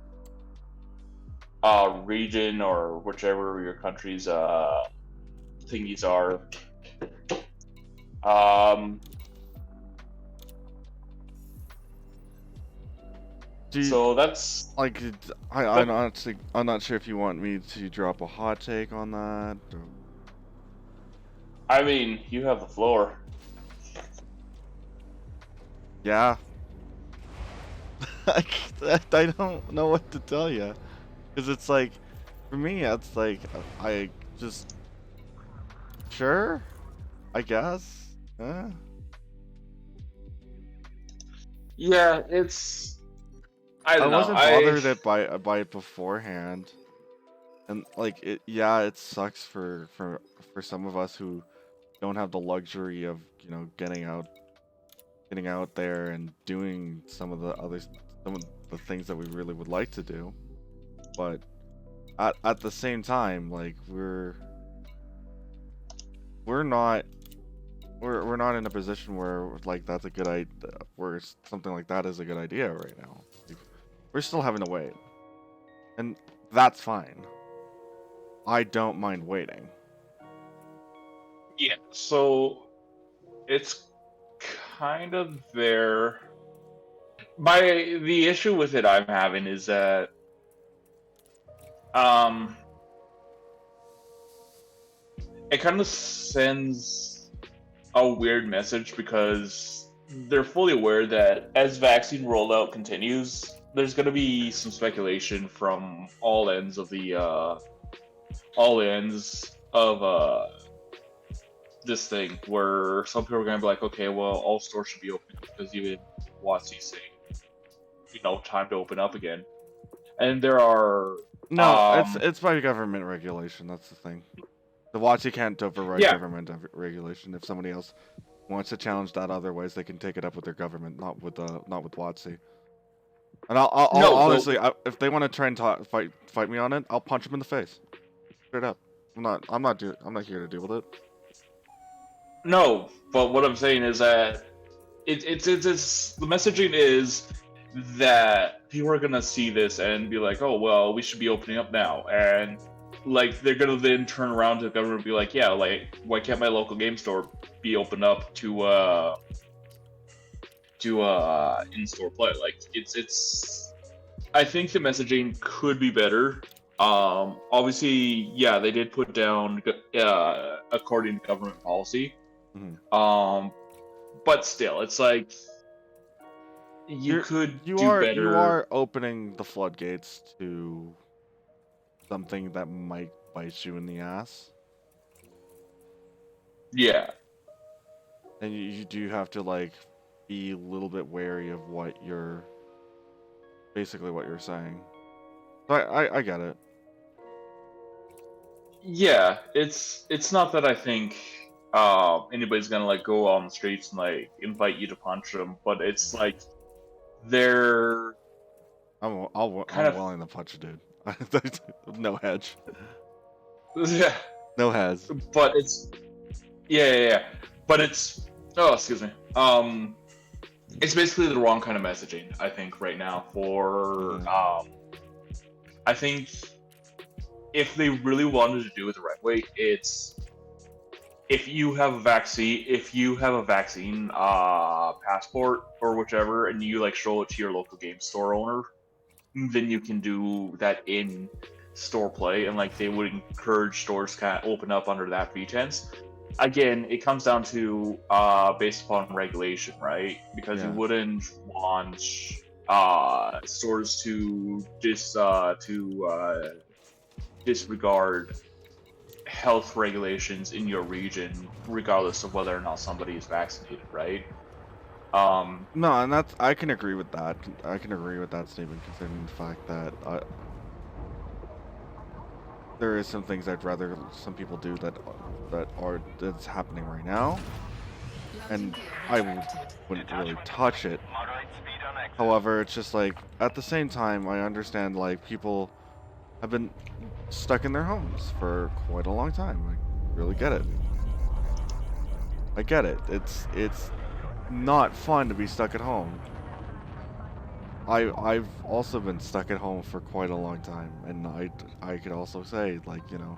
region or whichever your country's thingies are. Do you, So that's like, I'm not sure if you want me to drop a hot take on that. Or... I mean, you have the floor. Yeah. I don't know what to tell you, because it's like, for me, it's like I just sure, I guess. Yeah, it's. I I don't know. wasn't bothered by it beforehand, and like it. Yeah, it sucks for some of us who don't have the luxury of getting out there and doing some of the things that we really would like to do. But at the same time, like we're not in a position where like that's a good idea, where something like that is a good idea right now. Like, we're still having to wait, and that's fine. I don't mind waiting. Yeah, so it's kind of there. The issue with it I'm having is that it kind of sends a weird message because they're fully aware that as vaccine rollout continues, there's going to be some speculation from all ends of this thing, where some people are going to be like, okay, well, all stores should be open because even WotC's saying, time to open up again. And there are No, it's by government regulation. That's the thing. The WotC can't override government regulation. If somebody else wants to challenge that otherwise, they can take it up with their government, not with WotC. And I'll honestly, if they want to try and fight me on it, I'll punch them in the face, straight up. I'm not here to deal with it. No, but what I'm saying is that it's the messaging is that people are gonna see this and be like, oh well, we should be opening up now, and like they're gonna then turn around to the government and be like, yeah, like why can't my local game store be opened up to in-store play? Like it's I think the messaging could be better. Obviously, yeah, they did put down according to government policy. Mm-hmm. But still, it's like you could do better. You are opening the floodgates to something that might bite you in the ass. Yeah. And you do have to like be a little bit wary of what you're saying. So I get it. Yeah, it's not that I think anybody's gonna like go on the streets and like invite you to punch them, but it's like they're I'm willing to punch a dude. No hedge. Yeah. No has. But it's yeah. But it's excuse me. It's basically the wrong kind of messaging, I think, right now for I think if they really wanted to do it the right way, it's if you have a vaccine passport or whichever, and you like show it to your local game store owner, then you can do that in store play, and like they would encourage stores to kind of open up under that pretense. Again, it comes down to based upon regulation, right? Because you wouldn't want stores to disregard health regulations in your region, regardless of whether or not somebody is vaccinated, right? No, and I can agree with that. I can agree with that statement, considering the fact that there is some things I'd rather some people do that's happening right now, and I wouldn't really touch it. Moderate speed on exit. However, it's just like at the same time, I understand like people have been stuck in their homes for quite a long time. I really get it. I get it. It's not fun to be stuck at home. I've also been stuck at home for quite a long time, and I could also say, like, you know,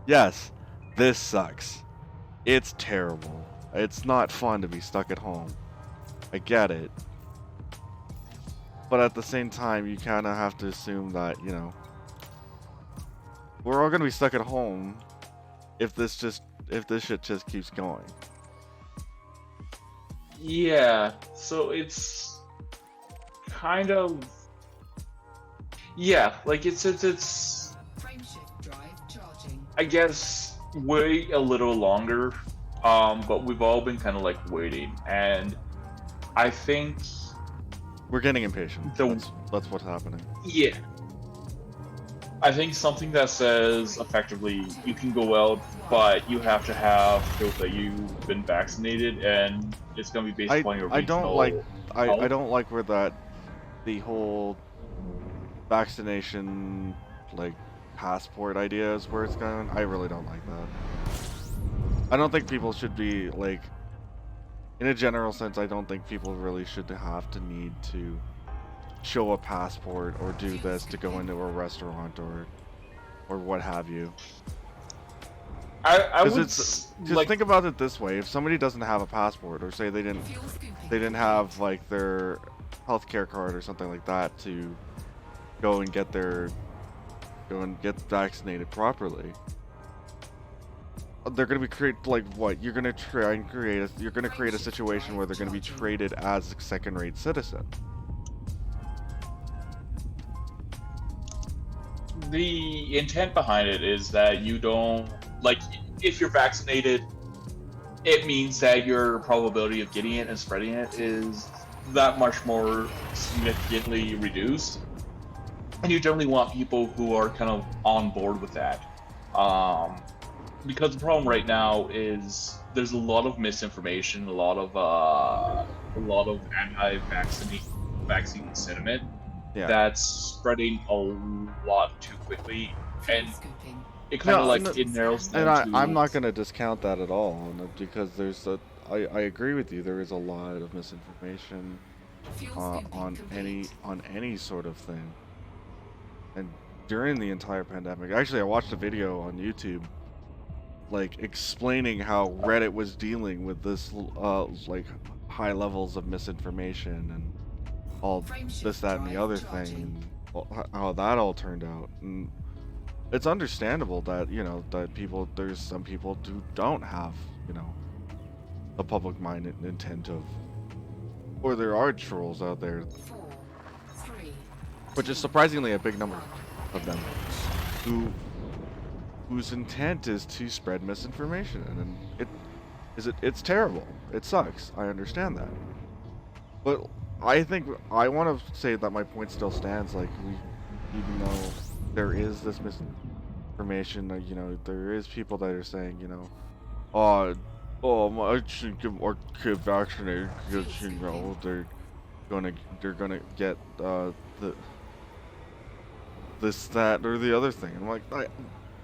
yes, this sucks. It's terrible. It's not fun to be stuck at home. I get it. But at the same time, you kind of have to assume that, you know, we're all gonna be stuck at home if this shit just keeps going. Yeah, so it's kind of, yeah, like it's Frame shift drive charging. I guess wait a little longer, but we've all been kind of like waiting, and I think We're getting impatient. The- That's what's happening. yeah, I think something that says effectively you can go out, but you have to have proof that you've been vaccinated, and it's gonna be based upon your I don't regional like I health. don't like where the whole vaccination like passport idea is where it's going. I really don't like that. I don't think people should be like, in a general sense, I don't think people really should have to need to show a passport or do this to go into a restaurant or what have you. I would Just like think about it this way: if somebody doesn't have a passport, or say they didn't Fuel scooping. have like their healthcare card or something like that to go and get vaccinated properly, they're going to be you're going to try and create a situation where they're going to be treated as a second-rate citizen. the intent behind it is that you don't like if you're vaccinated, it means that your probability of getting it and spreading it is that much more significantly reduced, and you generally want people who are kind of on board with that, because the problem right now is there's a lot of misinformation, a lot of vaccine sentiment Yeah. that's spreading a lot too quickly, Fuel and scooping. it kind of No, like no, it narrows And down to I'm not going to discount that at all, because I agree with you. There is a lot of misinformation Fuel scooping on complete. any sort of thing. And during the entire pandemic, actually, I watched a video on YouTube, like explaining how Reddit was dealing with this, like high levels of misinformation and all Frame shift this, that, and the drive other charging. thing, and how that all turned out. And it's understandable that, you know, that there's some people who don't have, you know, the public mind intent of, or there are trolls out there, 4, 3, which is surprisingly a big number of them, whose intent is to spread misinformation, and it's terrible. It sucks. I understand that, but I think I want to say that my point still stands. Like, even though there is this misinformation, you know, there is people that are saying, you know, I should get more kid vaccinated because, you know, they're gonna get the this, that, or the other thing. I'm like,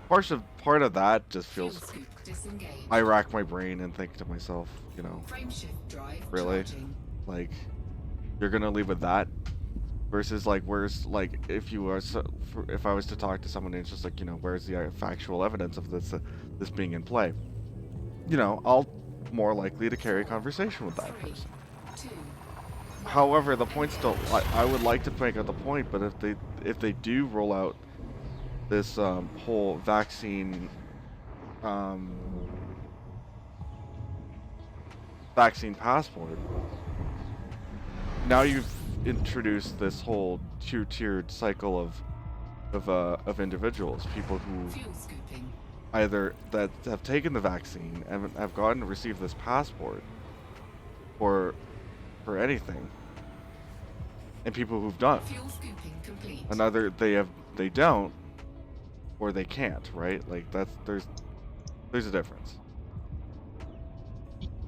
part of that just fuel feels. scoop disengaged. I rack my brain and think to myself, you know, Frame shift drive Really? charging. like, you're gonna leave with that, versus like, where's, like, if I was to talk to someone and it's just like, you know, where's the factual evidence of this being in play? You know, I'll more likely to carry a conversation with that 3, person. 2, However, the point still, I would like to make out the point, but if they do roll out this whole vaccine passport, now you've introduced this whole tiered cycle of individuals, people who fuel scooping. either that have taken the vaccine and have gotten to receive this passport for anything, and people who've not. Fuel scooping complete. And either they don't, or they can't, right? Like, there's a difference.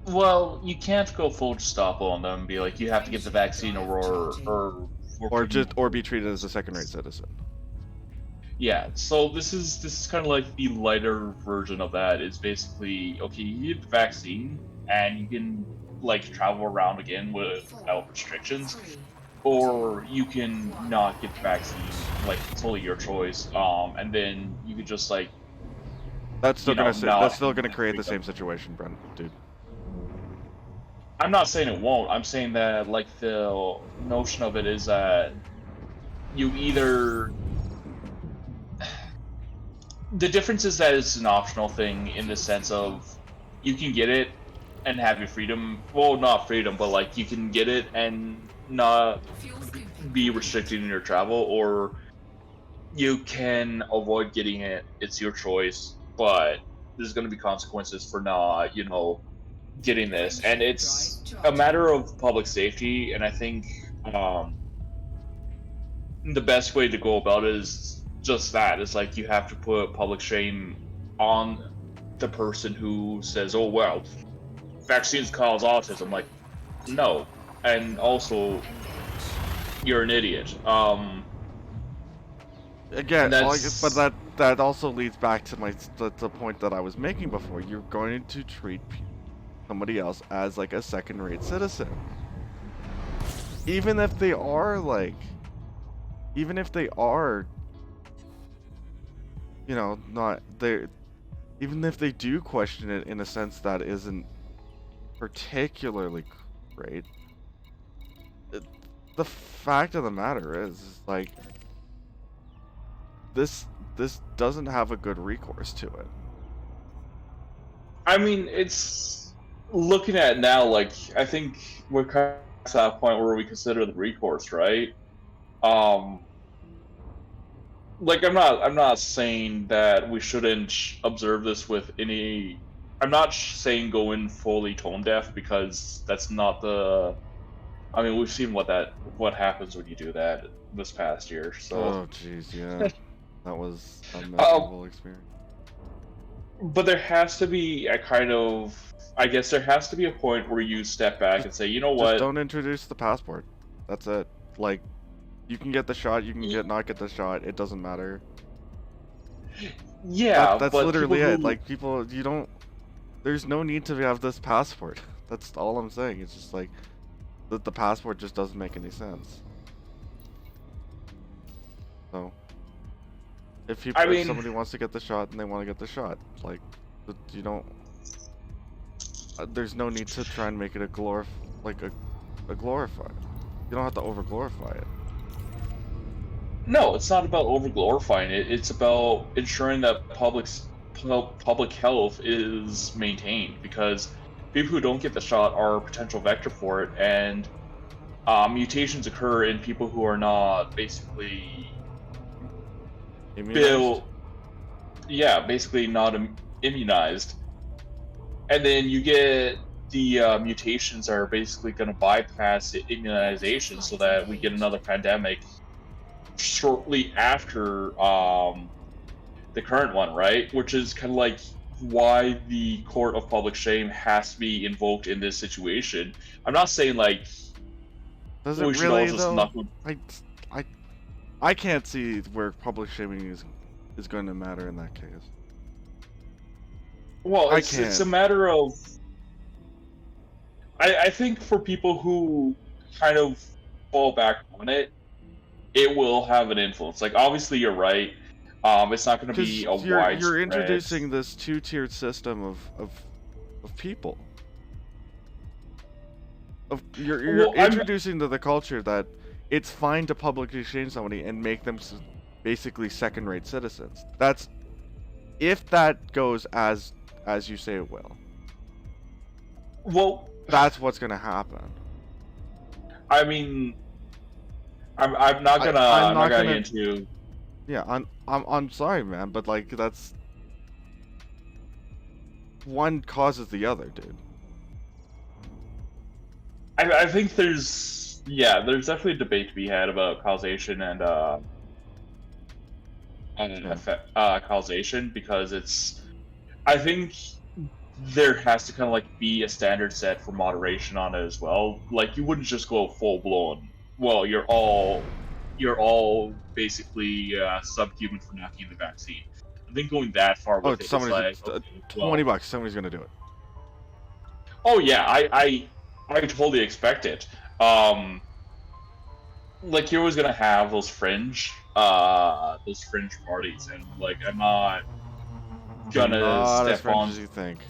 well, you can't go full stop on them and be like you have to get the vaccine Or be treated as a second-rate citizen. yeah. So this is kind of like the lighter version of that. Is basically okay. You get the vaccine and you can like travel around again without restrictions. 3, or you can not get the vaccine. Like, it's totally your choice. And then you could just like, That's still you know, gonna not that's still have gonna that create the freedom. same situation, Brent, dude. I'm not saying it won't. I'm saying that like the notion of it is that you either. The difference is that it's an optional thing in the sense of you can get it and have your freedom. Well, not freedom, but like you can get it and not Fuel scooping. be restricted in your travel, or you can avoid getting it. It's your choice, but there's going to be consequences for not, you know, getting this. And it's a matter of public safety, and I think the best way to go about it is just that. It's like you have to put public shame on the person who says, "Oh well, vaccines cause autism." Like, no, and also you're an idiot. Again, That's- but that also leads back to the point that I was making before. You're going to treat somebody else as like a second-rate citizen, even if they are you know, not they, even if they do question it in a sense that isn't particularly great. The fact of the matter is like this doesn't have a good recourse to it. I mean, it's looking at it now. Like, I think we're kind of at that point where we consider the recourse, right? Like I'm not saying that we shouldn't observe this with any. I'm not saying go in fully tone deaf, because that's not the. I mean, we've seen what happens when you do that this past year. So, Oh jeez, yeah. That was a miserable experience. but there has to be a kind of. I guess there has to be a point where you step back and say, you know Just what? don't introduce the passport. That's it. Like, you can get the shot, you can not get the shot. It doesn't matter. Yeah, That's but literally people it. who- Like, people, you don't. There's no need to have this passport. That's all I'm saying. It's just like the passport just doesn't make any sense. So, if I mean- somebody wants to get the shot, and they want to get the shot. Like, but you don't. There's no need to try and make it a glorify. You don't have to over glorify it. No, it's not about over glorifying it. It's about ensuring that public health is maintained, because people who don't get the shot are a potential vector for it, and mutations occur in people who are not basically Immunized? basically not immunized, and then you get the mutations are basically going to bypass the immunization, so that we get another pandemic shortly after the current one, right? Which is kind of like why the court of public shame has to be invoked in this situation. I'm not saying like Does we it should all really just though? knuckle. I can't see where public shaming is going to matter in that case. Well, I it's a can't. matter of. I think for people who kind of fall back on it, it will have an influence. Like, obviously, you're right. It's not going to be a Because widespread. you're introducing this two-tiered system of people. You're Well, I'm- introducing to the culture that it's fine to publicly shame somebody and make them basically second-rate citizens. That's if that goes as you say it will. Well, That's what's gonna happen. I mean, I'm not gonna I'm I'm not not gonna gonna- get into. Yeah, I'm sorry, man, but like that's one causes the other, dude. I think there's definitely a debate to be had about causation and causation, because it's. I think there has to kind of like be a standard set for moderation on it as well. Like, you wouldn't just go full blown. Well, you're all basically subhuman for not getting the vaccine. I think going that far with it is like $20. Somebody's gonna do it. Oh yeah, I totally expect it. like you're always gonna have those fringe parties, and like I'm not gonna Not as step French on. as you think.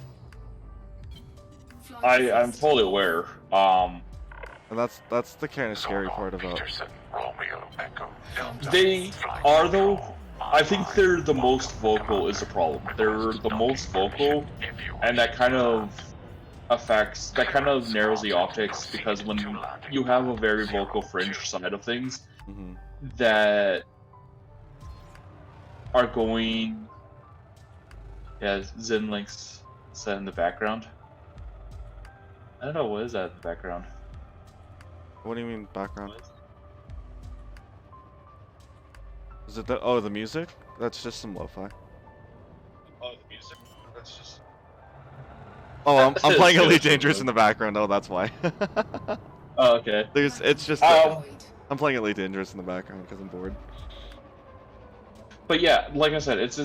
I'm totally aware. And that's the kind of scary part about. They are though. I think they're the most vocal is the problem. They're the most vocal, and that kind of narrows the optics, because when you have a very vocal fringe side of things Mhm. that are going, yeah, Zinlink's set in the background. I don't know, what is that in the background? What do you mean background? Is it the music? That's just some lo-fi. Oh, the music. That's just. Oh, I'm It's playing good, Elite it's Dangerous good. in the background. Oh, that's why. Oh, okay. It's just Um, I'm playing Elite Dangerous in the background because I'm bored. But yeah, like I said, it's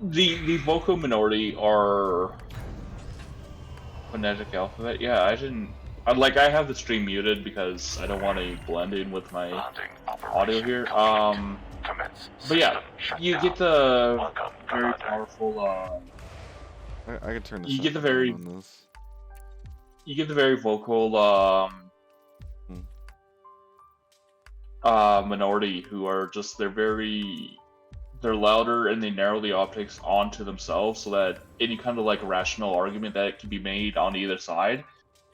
the vocal minority are phonetic alphabet. Yeah, I have the stream muted because I don't want to blend in with my audio here. But yeah, you get the very powerful. I can turn this. You get the down very- on this. You get the very vocal minority who are just they're louder, and they narrow the optics onto themselves, so that any kind of like rational argument that can be made on either side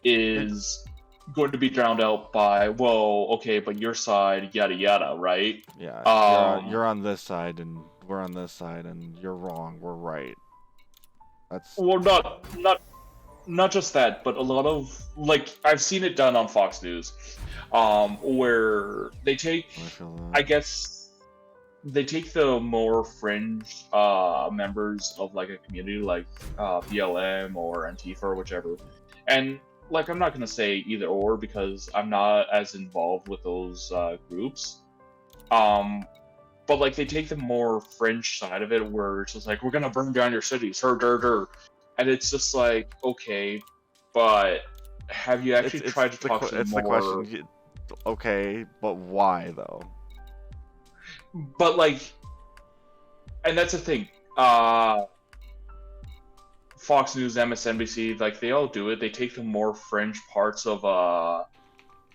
is going to be drowned out by, well, okay, but your side, yada yada, right? Yeah, you're on this side and we're on this side, and you're wrong, we're right. That's Well, not just that, but a lot of, like, I've seen it done on Fox News, where they take, I feel I guess, they take the more fringe members of like a community, like BLM or Antifa or whichever, and like I'm not gonna say either or because I'm not as involved with those groups, but like they take the more fringe side of it, where it's just like, we're gonna burn down your cities, and it's just like, okay, but have you actually tried to talk to the it's more? the question. Okay, but why though? But like, and that's the thing. Fox News, MSNBC, like they all do it. They take the more fringe parts of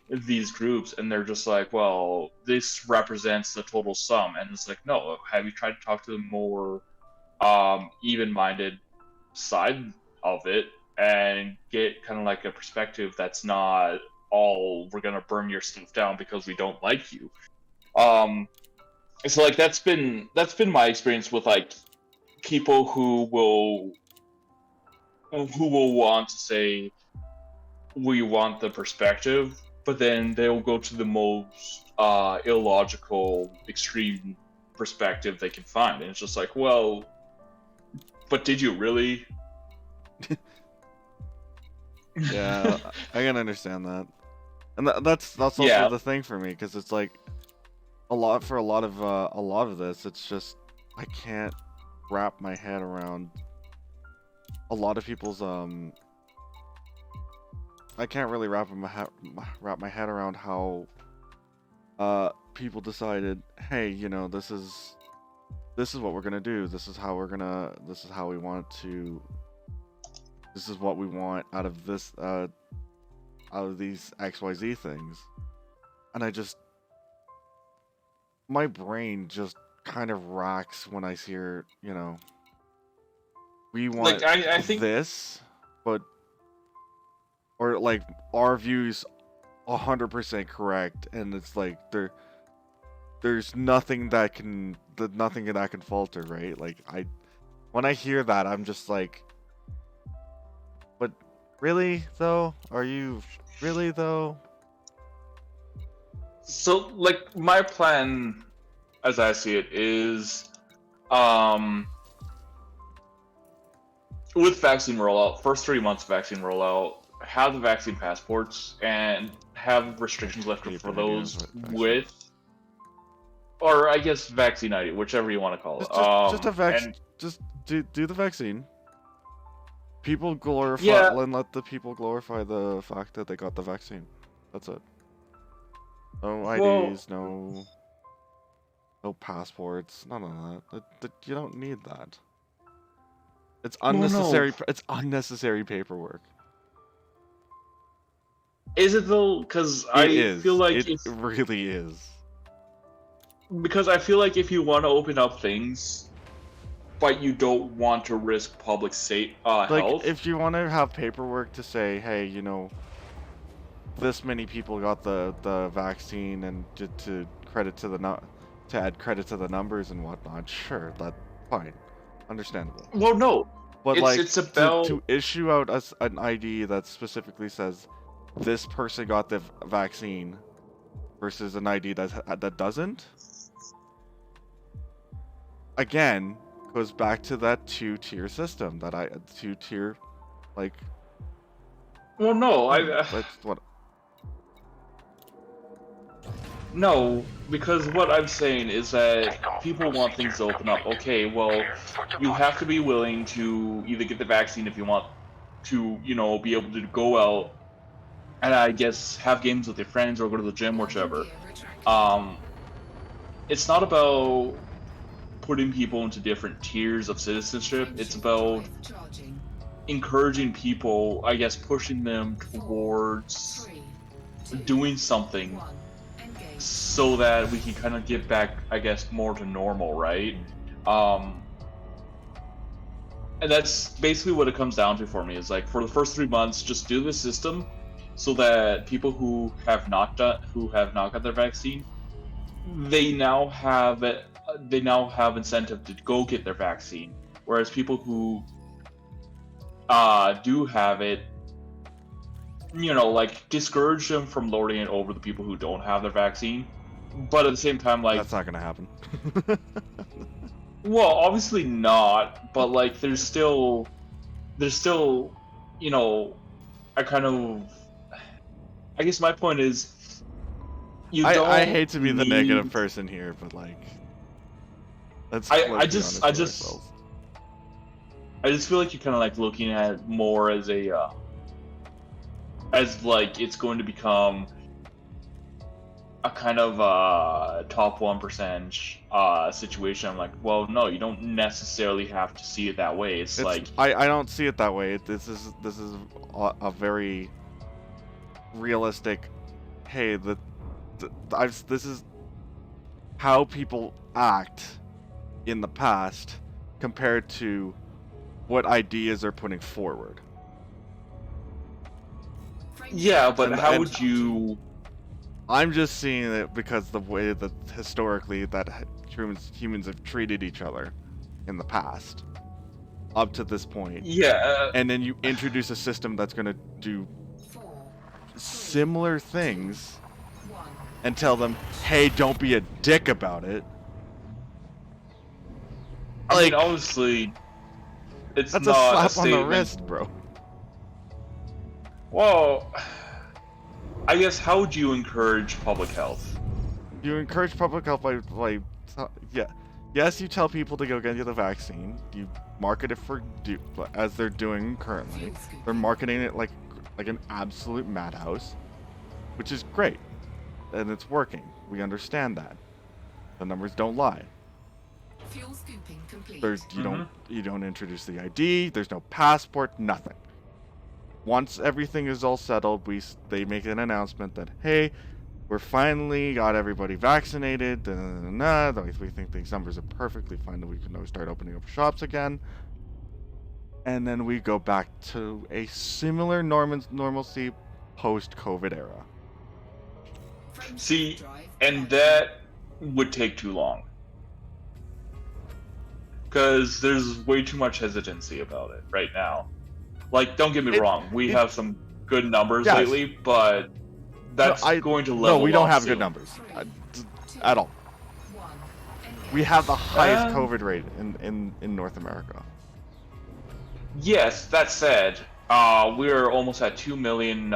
these groups, and they're just like, well, this represents the total sum. And it's like, no. Have you tried to talk to the more even-minded side of it and get kind of like a perspective that's not all, we're gonna burn your stuff down because we don't like you. So like that's been my experience with like people who will want to say, we want the perspective, but then they'll go to the most illogical, extreme perspective they can find, and it's just like, well, but did you really? Yeah, I can understand that, and that's also Yeah. the thing for me, because it's like a lot of this. It's just I can't wrap my head around a lot of people's I can't really wrap my head around how people decided, hey, you know, this is what we're gonna do. This is how we want to. This is what we want out of this out of these XYZ things, and my brain just kind of rocks when I hear, you know, we want Like I think this, but or like our view's 100% correct, and it's like there's nothing that can falter, right? Like when I hear that, I'm just like, but really though? Are you really though? so. Like my plan, as I see it, is with vaccine rollout, first 3 months of vaccine rollout, have the vaccine passports and have restrictions lifted for those with, or I guess vaccine ID, whichever you want to call it. Just a vaccine. and- Just do the vaccine. People glorify Yeah. and let the people glorify the fact that they got the vaccine. That's it. No Well- IDs, no passports, none of that. You don't need that. It's no. unnecessary. It's unnecessary paperwork. Is it though? Because It I is. feel like it if really is. because I feel like if you want to open up things, but you don't want to risk public Like, health. if you want to have paperwork to say, hey, this many people got the vaccine, and to add credit to the numbers and whatnot, sure, that's fine, understandable. Well, no. But It's about to issue out an ID that specifically says this person got the vaccine versus an ID that doesn't, again, goes back to that two-tier system two-tier, like. well, no. That's what. No, because what I'm saying is that people want things to open up. Okay, well, you have to be willing to either get the vaccine if you want to, be able to go out and I guess have games with your friends or go to the gym or whatever. Gear retracted. It's not about putting people into different tiers of citizenship. It's about Drive charging. encouraging people, I guess, pushing them towards 3, 2, doing something 1. Engage. so that we can kind of get back, I guess, more to normal, right? And that's basically what it comes down to for me. Is like for the first 3 months, just do the system so that people who have not got their vaccine, they now have incentive to go get their vaccine. Whereas people who do have it, like discourage them from lording it over the people who don't have their vaccine. But at the same time, like, That's not gonna happen. well, obviously not. But like, there's still, I kind of, I guess my point is, I hate to be the need- negative person here, but like, let's I be just- honest I with just- ourselves. I just feel like you're kind of like looking at it more as as like it's going to become a kind of top 1% situation. I'm like, well, no, you don't necessarily have to see it that way. It's like, I don't see it that way. This is a very realistic. Hey, this is how people act in the past compared to what ideas they're putting forward. yeah, but And- how and- would you? I'm just seeing it because the way that historically that humans have treated each other in the past up to this point. Yeah, And then you introduce a system that's going to do 4, similar things 1. and tell them, hey, don't be a dick about it. I mean, like- obviously, it's That's a not slap on the statement. wrist, bro. Well, I guess how would you encourage public health? You encourage public health by yeah. Yes, you tell people to go get the vaccine. You market it as they're doing currently. Fuel scoop. They're marketing it like an absolute madhouse, which is great, and it's working. We understand that. The numbers don't lie. Fuel scooping complete. You don't introduce the ID. There's no passport. Nothing. Once everything is all settled, they make an announcement that, hey, we're finally got everybody vaccinated. We think these numbers are perfectly fine, that we can now start opening up shops again. And then we go back to a similar normalcy post-COVID era. Frame See, drive and active. that would take too long. Because there's way too much hesitancy about it right now. Like, don't get me wrong, we have some good numbers Yes. lately, but that's going to level No, we don't off have soon. good numbers 3, 2, at all. 1. Engage. We have the highest Um, COVID rate in North America. Yes, that said, we're almost at 2 million,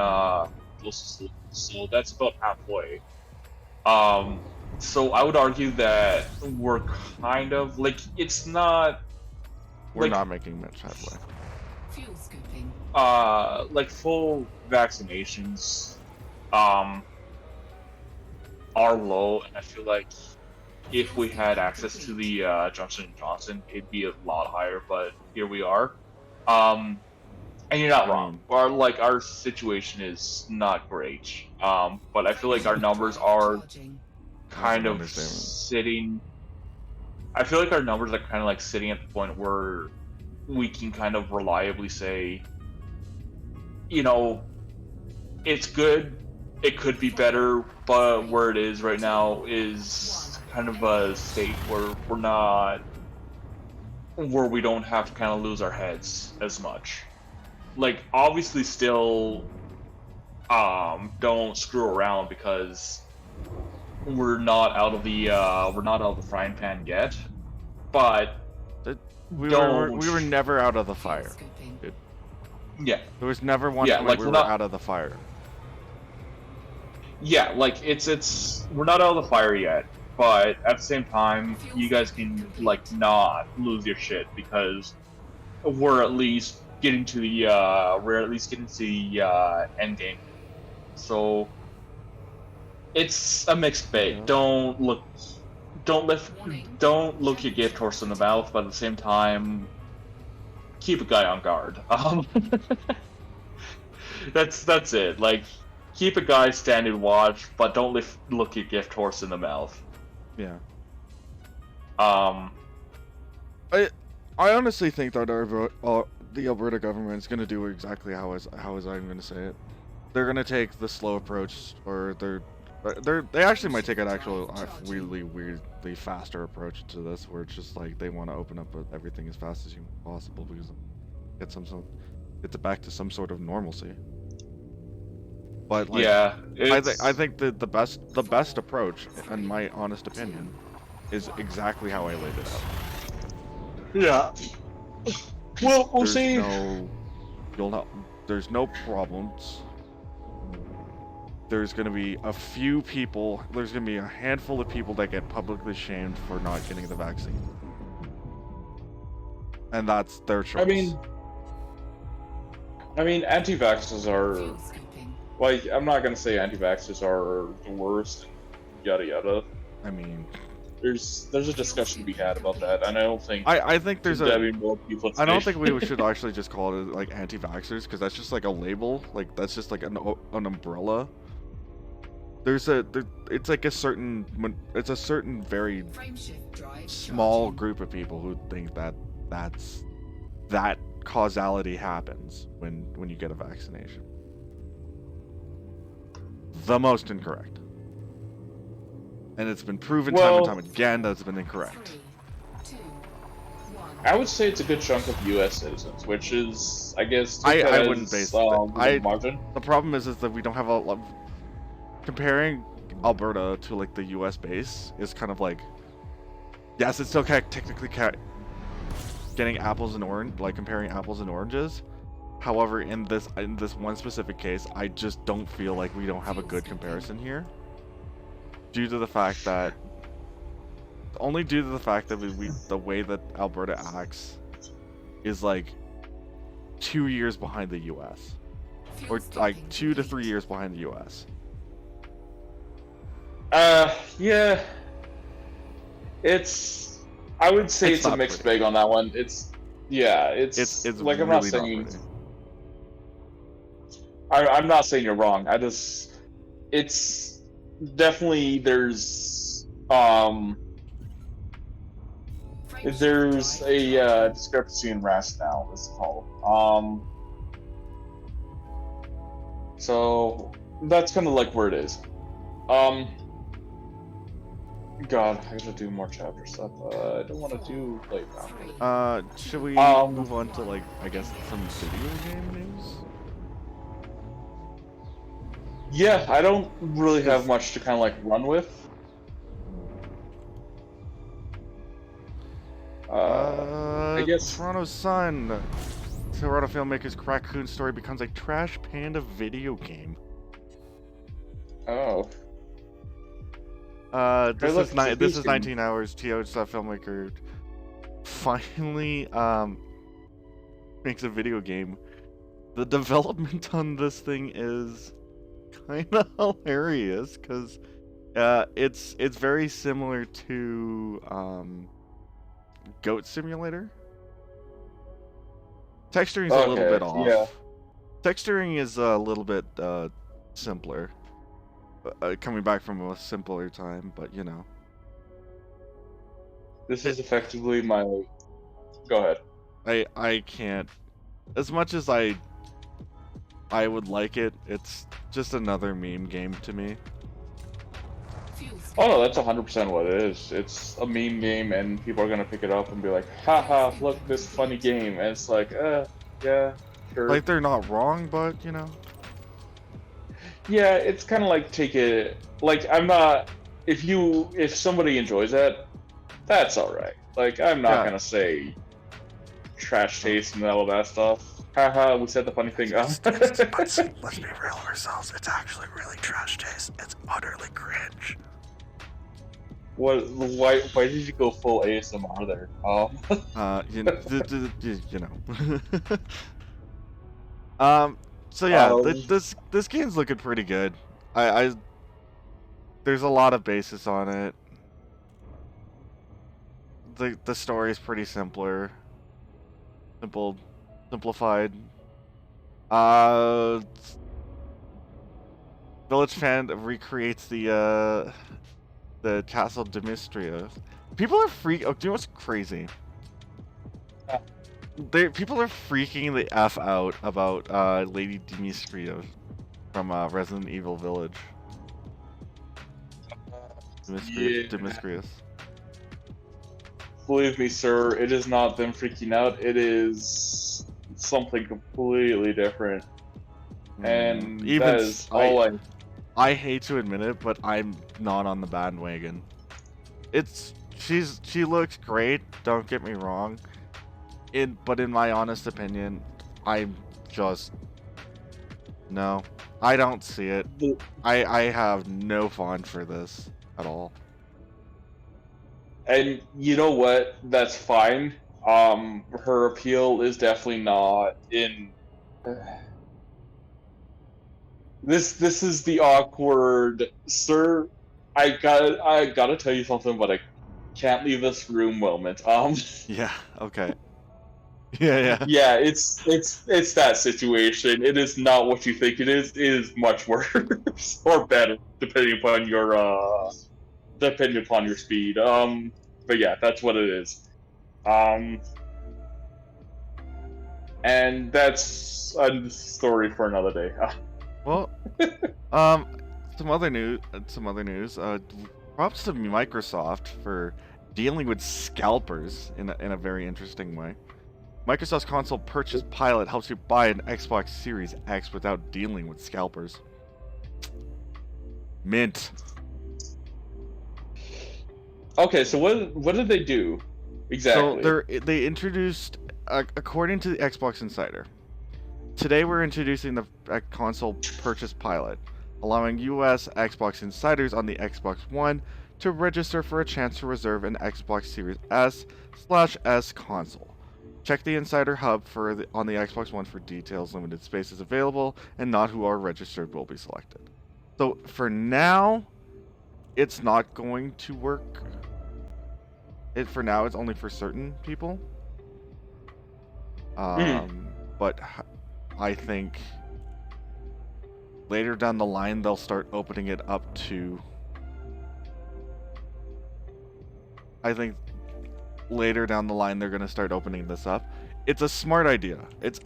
so that's about halfway. So I would argue that we're kind of, like, it's not, We're like, not making much headway. Fuel scooping. like full vaccinations, are low, and I feel like if we had access to the Johnson & Johnson, it'd be a lot higher. But here we are. And you're not wrong. Our situation is not great. But I feel like our numbers are Charging. kind an of understatement. sitting. I feel like our numbers are kind of like sitting at the point where we can kind of reliably say, you know, it's good. It could be better, but where it is right now is kind of a state where where we don't have to kind of lose our heads as much. Like, obviously, still, don't screw around because we're not out of the frying pan yet. But We don't. were never out of the Fuel fire. scooping. Yeah, There was never one Yeah, point like, we we're were not- out of the fire. yeah, like it's we're not out of the fire yet. But at the same time, you guys can like not lose your shit because we're at least getting to the end game. So it's a mixed bag. Yeah. Don't look your gift horse in the mouth, but at the same time, keep a guy on guard. That's it. Like, keep a guy standing watch, but don't look your gift horse in the mouth. Yeah. Um, I honestly think that the Alberta government is going to do exactly how I'm going to say it. They're going to take the slow approach, or they actually might take a really weirdly faster approach to this, where it's just like they want to open up everything as fast as possible because get it back to some sort of normalcy. But like, yeah, I think that the best approach, in my honest opinion, is exactly how I laid it out. yeah. Well, we'll There's see. There's no problems. There's gonna be a few people. There's gonna be a handful of people that get publicly shamed for not getting the vaccine, and that's their choice. I mean, anti-vaxxers are Fuel scooping. like, I'm not gonna say anti-vaxxers are the worst, yada yada. I mean, There's a discussion to be had about that, and I don't think I think there's there'll a. be more people. I don't think we should actually just call it like anti-vaxxers, because that's just like a label. Like, that's just like an umbrella. It's like a certain very Frame shift drive. small charging. group of people who think that causality happens when you get a vaccination. The most incorrect. And it's been proven time Well- and time again that it's been incorrect. 3, 2, 1. I would say it's a good chunk of U.S. citizens, which is, I guess, I take wouldn't as, base that. margin. The problem is that we don't have a lot. Comparing Alberta to like the U.S. base is kind of like, yes, it's still technically getting apples and orange, like comparing apples and oranges. However, in this one specific case, I just don't feel like we don't have a good comparison here, due to the fact that the way that Alberta acts is like 2 years behind the U.S. Fuel or like scooping 2 to complete. 3 years behind the U.S. Yeah. I would say It's it's a not mixed pretty. bag on that one. It's It's like, I'm really not saying pretty. I'm not saying you're wrong. It's definitely there's Frame shift there's drive a charging. discrepancy in rationale, let's call it. So that's kind of like where it is. God, I gotta do more chapter stuff. I don't want to do like that. Should we Um, move on to like, I guess, some video game news? Yeah, I don't really have much to kind of like run with. I guess- Toronto Sun. Toronto filmmaker's Raccoon Story becomes a Trash Panda video game. Oh, This look, is it's a this is beast 19 hours. TH filmmaker finally makes a video game. The development on this thing is kind of hilarious because It's very similar to Goat Simulator. Texturing is a little Okay, bit off. yeah. Texturing is a little bit simpler. Coming back from a simpler time, but you know. This is effectively my. Go ahead. I can't. As much as I would like it, it's just another meme game to me. Fuel Oh no, that's 100% what it is. It's a meme game, and people are gonna pick it up and be like, "Haha, look this funny game," and it's like, yeah, sure. Like they're not wrong, but you know. Yeah, it's kind of like take it. Like I'm not. If somebody enjoys it, that's all right. Like I'm not Yeah. gonna say trash taste and all of that stuff. Haha, we said the funny thing. Let's be real ourselves. It's actually really trash taste. It's utterly cringe. What? Why did you go full ASMR there? You know. So yeah, this game's looking pretty good. I there's a lot of basis on it. The story's pretty simplified. Village Fan recreates the Castle Demistrios. People are do you know what's crazy? People are freaking the F out about Lady Demistrios from Resident Evil Village. Demistrios. Believe me, sir, it is not them freaking out. It is something completely different. And Even that is all I hate to admit it, but I'm not on the bandwagon. She looks great, don't get me wrong. But in my honest opinion, I'm just no. I don't see it. I have no fun for this at all. And you know what? That's fine. Her appeal is definitely not in. This is the awkward, sir. I gotta tell you something, but I can't leave this room moment. Yeah. Okay. Yeah. Yeah, it's that situation. It is not what you think it is. It is much worse or better, depending upon your speed. But yeah, that's what it is. And that's a story for another day. Well, some other news. Props to Microsoft for dealing with scalpers in a very interesting way. Microsoft's console purchase pilot helps you buy an Xbox Series X without dealing with scalpers. Mint. Okay, so what did they do exactly? So they introduced, according to the Xbox Insider, today we're introducing the console purchase pilot, allowing US Xbox insiders on the Xbox One to register for a chance to reserve an Xbox Series S/S console. Check the Insider Hub on the Xbox One for details. Limited space is available, and not who are registered will be selected. So for now, it's not going to work. For now, it's only for certain people. But I think later down the line, they'll start opening it up to. I think later down the line, they're going to start opening this up. It's a smart idea. It's,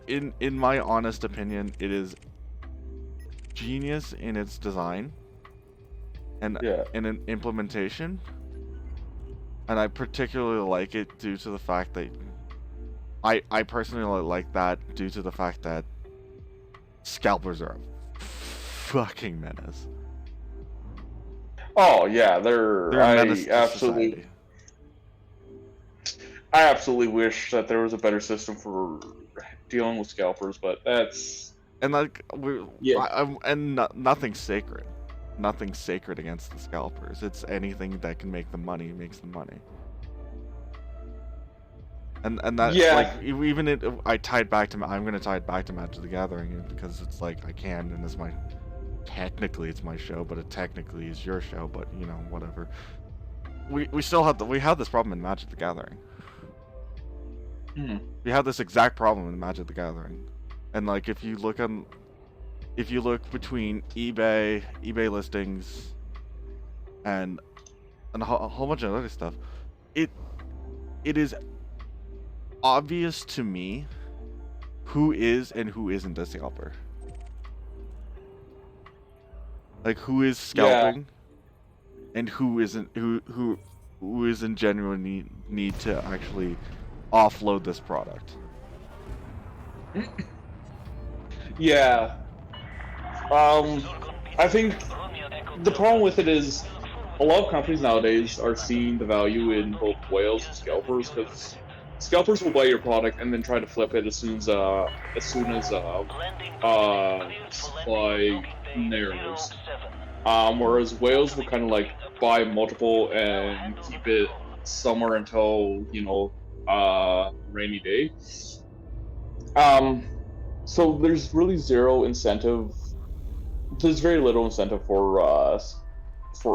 in my honest opinion, it is genius in its design and in an implementation. And I particularly like it due to the fact that I personally like that due to the fact that scalpers are a fucking menace. Oh yeah, they're a menace to absolutely. society. I absolutely wish that there was a better system for dealing with scalpers, but that's And like Yeah. nothing's sacred. Nothing's sacred against the scalpers. It's anything that can make the money makes the money. And that like even I tied back to I'm gonna tie it back to Magic the Gathering because it's like I can and it's my technically it's my show, but it technically is your show, but you know, whatever. We still have we had this problem in Magic the Gathering. Hmm. We have this exact problem in Magic the Gathering. And like if you look between eBay listings and a whole bunch of other stuff, it is obvious to me who is and who isn't a scalper. Like who is scalping and who isn't, who isn't genuinely need to actually offload this product. Yeah. I think the problem with it is a lot of companies nowadays are seeing the value in both whales and scalpers, because scalpers will buy your product and then try to flip it as soon as supply narrows. Whereas whales will kind of like buy multiple and keep it somewhere until, you know, rainy day. So there's really zero incentive. There's very little incentive for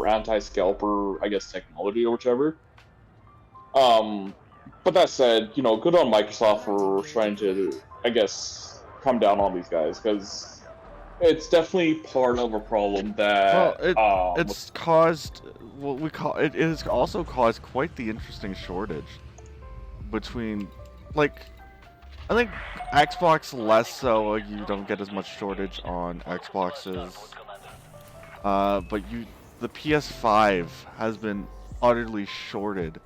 anti-scalper, I guess, technology or whichever. But that said, you know, good on Microsoft for trying to, I guess, come down on these guys, because it's definitely part of a problem that It's caused what we call it has also caused quite the interesting shortage between, like, I think Xbox less so. You don't get as much shortage on Xboxes, but the PS5 has been utterly shorted.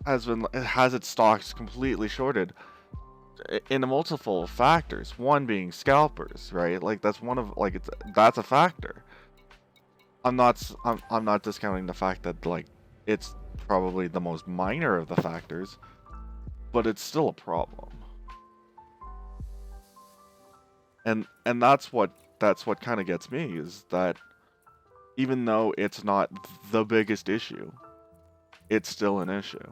It has its stocks completely shorted in a multiple factors. One being scalpers, right? Like that's that's a factor. I'm not discounting the fact that like it's probably the most minor of the factors, but it's still a problem. And that's what kind of gets me, is that even though it's not the biggest issue, it's still an issue.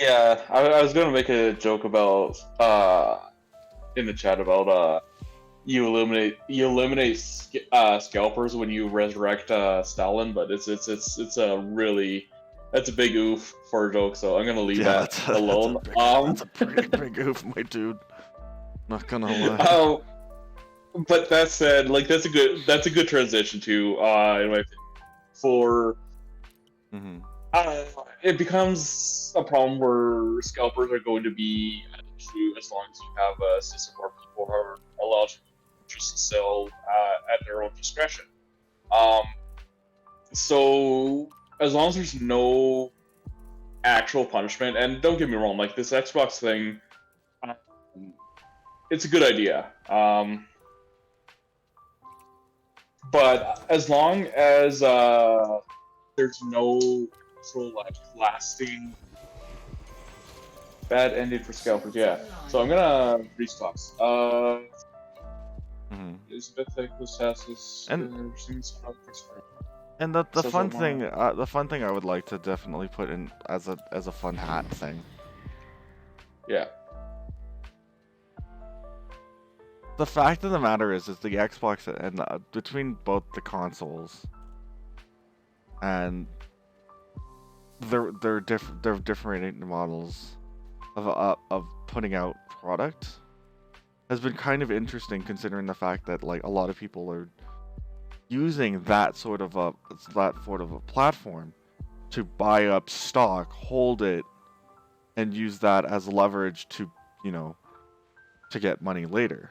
Yeah, I was gonna make a joke about in the chat about you eliminate scalpers when you resurrect Stalin, but it's a big oof for a joke, so I'm gonna leave that alone. That's a pretty big oof, my dude. Not gonna lie. But that said, like that's a good transition to in my opinion, for. Mm-hmm. It becomes a problem where scalpers are going to be an issue as long as you have a system where people are allowed to just sell at their own discretion. So as long as there's no actual punishment, and don't get me wrong, like this Xbox thing, it's a good idea. But as long as there's no like lasting bad ending for scalpers, yeah. So I'm gonna restocks. Elizabeth Ecclesiastes And the fun thing I would like to definitely put in as a fun hat thing. Yeah. The fact of the matter is the Xbox and between both the consoles and they're different models of putting out product has been kind of interesting, considering the fact that like a lot of people are using that sort of a platform to buy up stock, hold it, and use that as leverage to, you know, to get money later,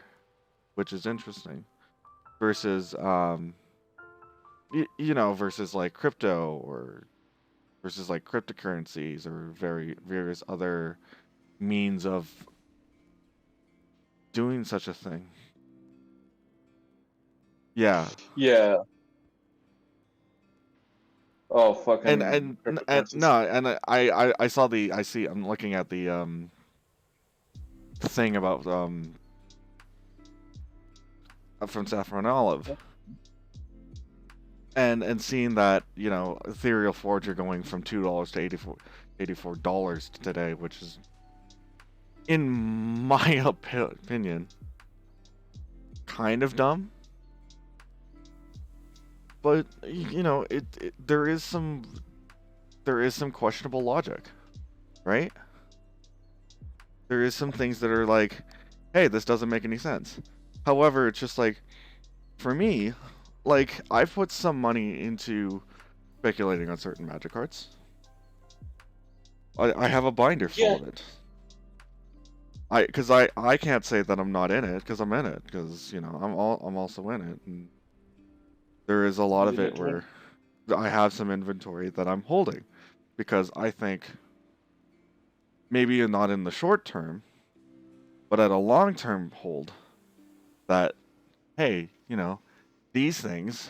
which is interesting. Versus versus like crypto, or versus like cryptocurrencies, or various other means of doing such a thing. Yeah. Yeah. Oh fucking. And I'm looking at the thing about from Saffron Olive, and seeing that, you know, Ethereal Forger going from $2 to $84 today, which is in my opinion, kind of dumb. But you know, there is some questionable logic, right? There is some things that are like, hey, this doesn't make any sense. However, it's just like, for me, like, I've put some money into speculating on certain Magic cards. I have a binder full of it. Because I can't say that I'm not in it, because I'm in it, because, you know, I'm also in it. And there is a lot of it where I have some inventory that I'm holding, because I think maybe not in the short term, but at a long term hold, that, hey, you know, these things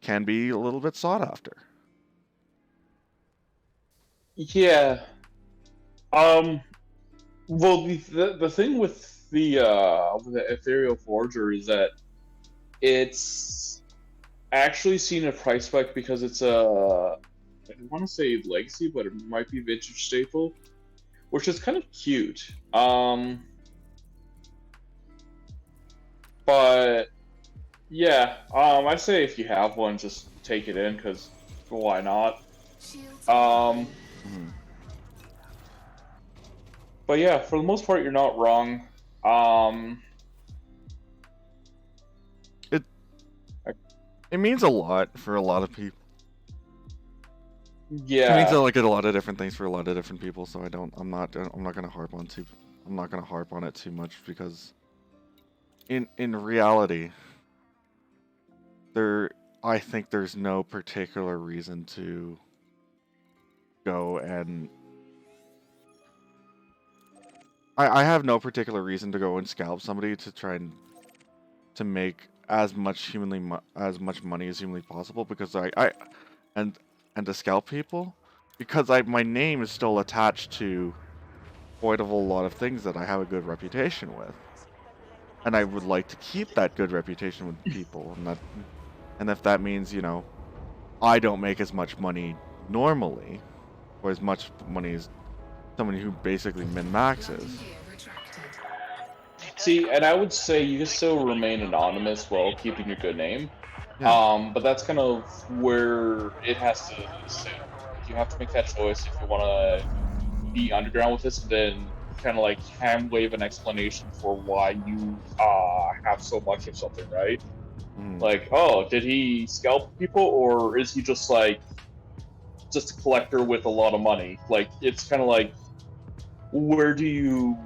can be a little bit sought after. Yeah. Well, the thing with the Ethereal Forger is that it's actually seen a price spike because it's a, I want to say legacy, but it might be vintage staple, which is kind of cute. But yeah, I say if you have one, just take it in, because why not? Shields. Mhm. But yeah, for the most part, you're not wrong. It means a lot for a lot of people. Yeah. It means like a lot of different things for a lot of different people. So I'm not gonna harp on it too much, because in reality, I think there's no particular reason to go and I have no particular reason to go and scalp somebody to try and to make as much money as humanly possible, because and to scalp people, because my name is still attached to quite a lot of things that I have a good reputation with, and I would like to keep that good reputation with people, and if that means, you know, I don't make as much money normally, or as much money as someone who basically min-maxes. Landing gear retracted. See, and I would say you can still remain anonymous while keeping your good name. Yeah. But that's kind of where it has to sit. You have to make that choice if you want to be underground with this, and then kind of like hand wave an explanation for why you have so much of something, right? Mhm. Like, oh, did he scalp people, or is he just like just a collector with a lot of money? Like, it's kind of like, where do you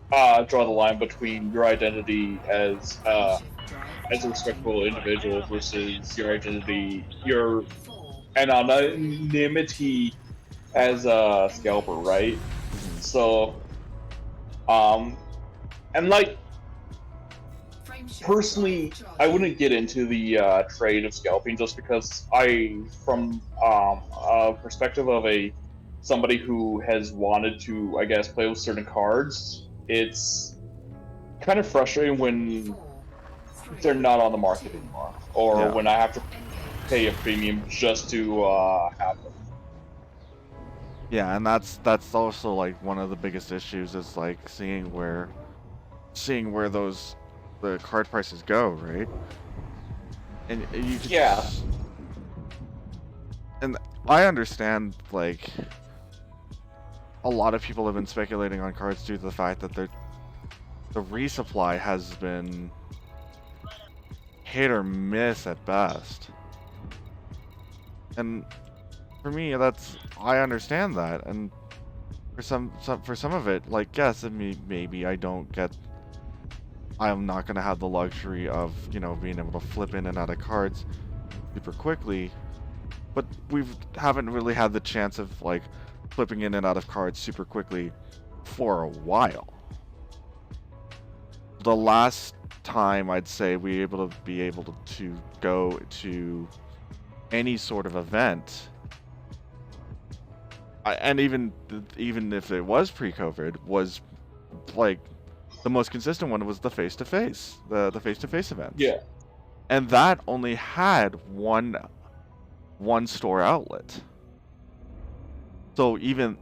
draw the line between your identity as Shift drive. a respectable individual versus your identity, your 4, anonymity as a scalper, right? Mhm. So, and like, frame shift personally, drive I charging. wouldn't get into the trade of scalping, just because from a perspective of somebody who has wanted to, I guess, play with certain cards, it's kind of frustrating when 4, 3, they're not on the market anymore, or Yeah. when I have to engage. pay a premium just to have them. Yeah, and that's also like one of the biggest issues, is like seeing where the card prices go, right? And you could, Yeah. and I understand, like, a lot of people have been speculating on cards due to the fact that the resupply has been hit or miss at best. And for me, I understand that, and for some of it, like, yes, maybe I'm not gonna have the luxury of, you know, being able to flip in and out of cards super quickly, but we haven't really had the chance of like flipping in and out of cards super quickly for a while. The last time I'd say we were able to go to any sort of event, and even if it was pre-COVID, was like the most consistent one was the face-to-face events. Yeah. And that only had one store outlet. So even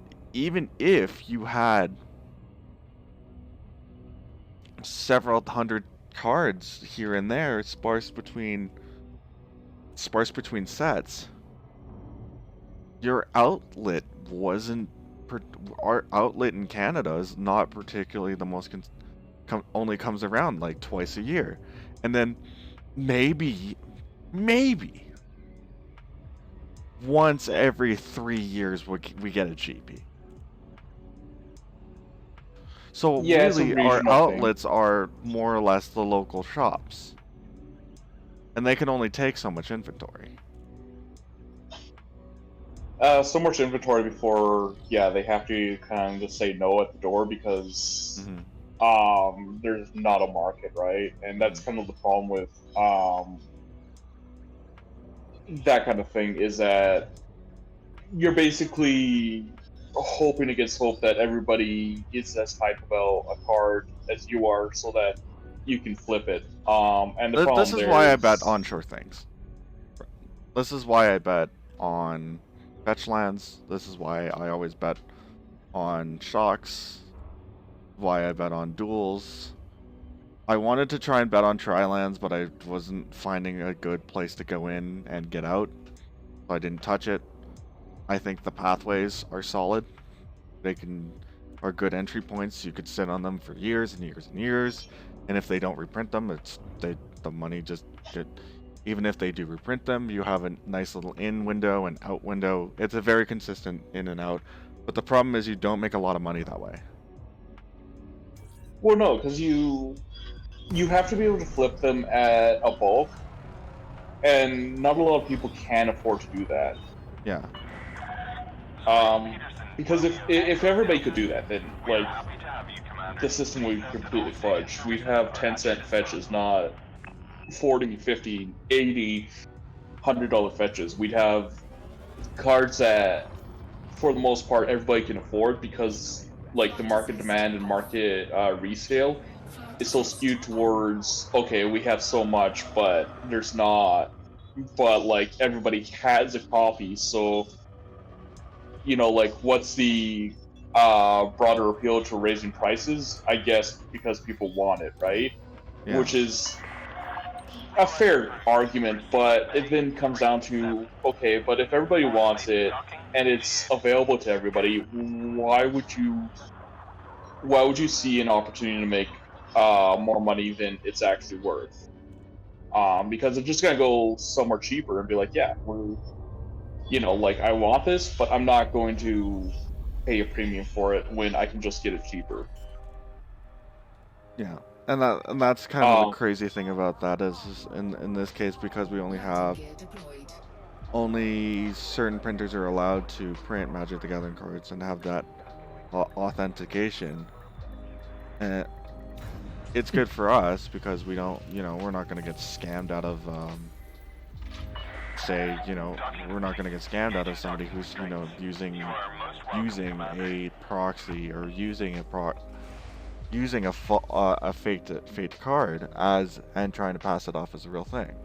if you had several hundred cards here and there, sparse between sets. Your outlet wasn't. Our outlet in Canada is not particularly the most. Only comes around like twice a year, and then maybe once every 3 years we get a GP. So Yeah, it's a really, our regional thing. outlets are more or less the local shops, and they can only take so much inventory. So much inventory before, yeah, they have to kind of just say no at the door because there's not a market, right? And that's kind of the problem with that kind of thing, is that you're basically hoping against hope that everybody is as hyped about a card as you are, so that you can flip it. And the problem This is why I bet onshore things. This is why I bet on fetch lands. This is why I always bet on shocks. Why I bet on duels. I wanted to try and bet on tri-lands, but I wasn't finding a good place to go in and get out, so I didn't touch it. I think the pathways are solid. They are good entry points. You could sit on them for years and years and years, and if they don't reprint them, the money just even if they do reprint them, you have a nice little in window and out window. It's a very consistent in and out, but the problem is you don't make a lot of money that way. Well, no, because you have to be able to flip them at a bulk, and not a lot of people can afford to do that. Yeah. Because if everybody could do that, then like the system would completely fudge. We'd have 10-cent fetches, not 40, 50, 80, $100 fetches. We'd have cards that, for the most part, everybody can afford, because like the market demand and market resale is so skewed towards, okay, we have so much, but there's not, but like everybody has a copy, so like what's the broader appeal to raising prices? I guess because people want it, right? Yeah. Which is a fair argument, but it then comes down to, okay, but if everybody wants it and it's available to everybody, why would you see an opportunity to make more money than it's actually worth? Because it's just gonna go somewhere cheaper and be like, yeah, like I want this, but I'm not going to pay a premium for it when I can just get it cheaper. Yeah, and that's kind of the crazy thing about that is in this case, because we only have certain printers are allowed to print Magic the Gathering cards and have that authentication. And it's good for us because we don't, we're not going to get scammed out of we're not going to get scammed out of somebody who's using a proxy or using a faked card and trying to pass it off as a real thing.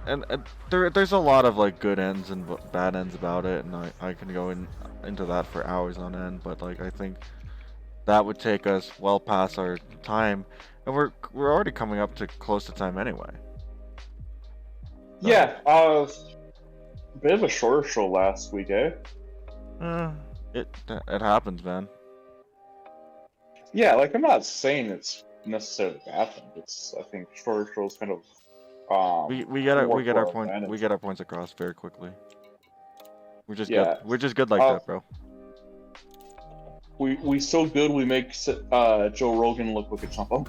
And there's a lot of like good ends and bad ends about it, and I can go into that for hours on end, but like I think that would take us well past our time, and we're already coming up to close to time anyway. Yeah, a bit of a shorter show last week, eh? It happens, man. Yeah, like I'm not saying it's necessarily a bad thing. I think shorter shows kind of we get our points across very quickly. We're just good like that, bro. We so good we make Joe Rogan look like a chumpo.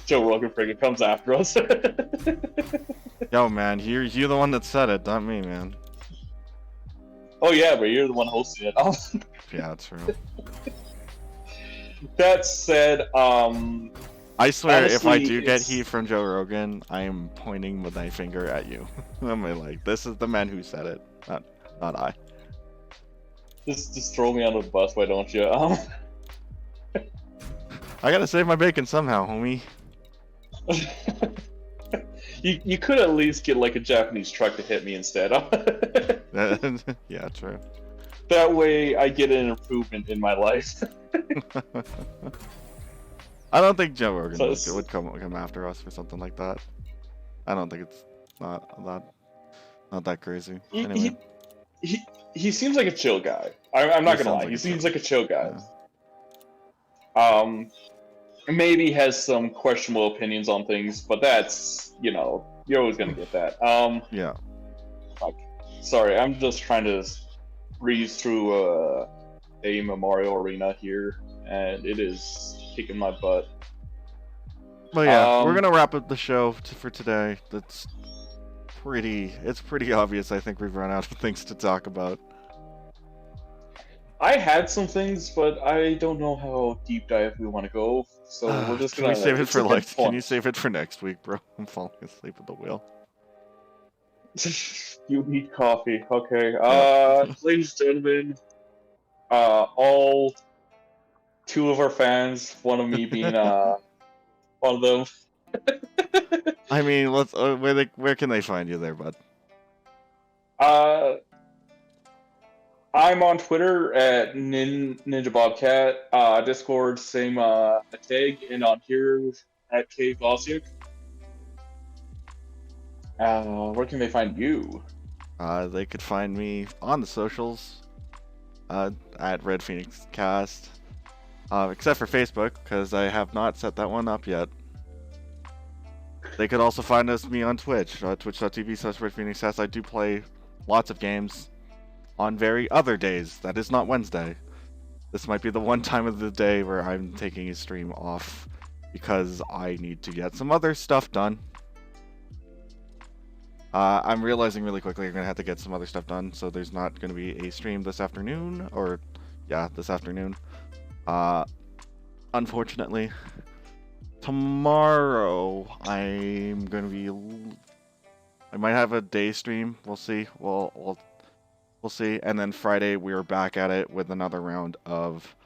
Joe Rogan friggin' comes after us. Yo, man, you're the one that said it, not me, man. Oh yeah, but you're the one hosting it. Yeah, that's true. That said, I swear, honestly, if I do get heat from Joe Rogan, I am pointing with my finger at you. I'm like, this is the man who said it, not I. Just throw me under the bus, why don't you? I gotta save my bacon somehow, homie. You could at least get like a Japanese truck to hit me instead. Yeah, true. That way I get an improvement in my life. I don't think Joe Rogan So would, it's- would come after us for something like that. I don't think it's not that crazy. He, Anyway, he seems like a chill guy. I'm not He gonna sounds lie. like He a seems chill- like a chill guy. yeah. Maybe has some questionable opinions on things, but that's, you're always gonna get that. Yeah. Sorry, I'm just trying to breeze through a Memorial Arena here, and it is kicking my butt. But yeah, we're Um, gonna wrap up the show for today. It's pretty obvious. I think we've run out of things to talk about. I had some things, but I don't know how deep dive we want to go, so we're just Can gonna we save it it's for a good like? Can point. you save it for next week, bro? I'm falling asleep at the wheel. You need coffee. Okay. Yeah. Ladies and gentlemen, all two of our fans, one of me being one of them. I mean, let's. Where can they find you there, bud? I'm on Twitter at Ninja Bobcat. Discord, same tag, and on here at K Vosiuk. Where can they find you? They could find me on the socials, at Red Phoenix Cast, except for Facebook, because I have not set that one up yet. They could also find me on Twitch, twitch.tv/Red Phoenix Cast. I do play lots of games on very other days. That is not Wednesday. This might be the one time of the day where I'm taking a stream off because I need to get some other stuff done. I'm realizing really quickly I'm going to have to get some other stuff done, so there's not going to be a stream this afternoon, this afternoon. Unfortunately. Tomorrow, I might have a day stream. We'll see. We'll see. And then Friday, we're back at it with another round of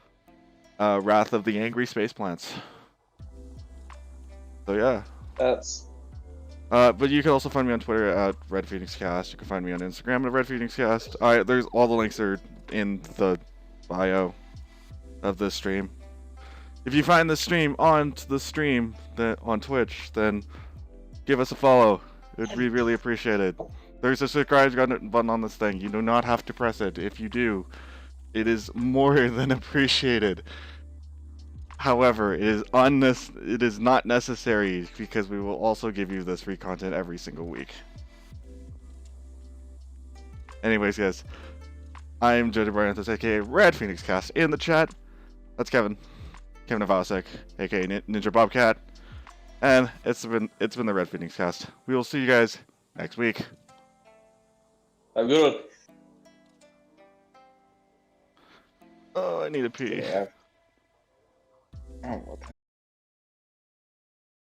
Wrath of the Angry Space Plants. So yeah. That's But you can also find me on Twitter at Red Phoenix Cast. You can find me on Instagram at Red Phoenix Cast. There's all the links are in the bio of this stream. If you find this stream on the stream on Twitch, then give us a follow. It'd be really appreciated. There's a subscribe button on this thing. You do not have to press it. If you do, it is more than appreciated. However, it is not necessary because we will also give you this free content every single week. Anyways, guys, I am Jody Barrientos, aka Red Phoenix Cast, in the chat. That's Kevin Avosik, aka Ninja Bobcat, and it's been the Red Phoenix Cast. We will see you guys next week. a good one. Oh, I need a pee. Yeah. Oh, what the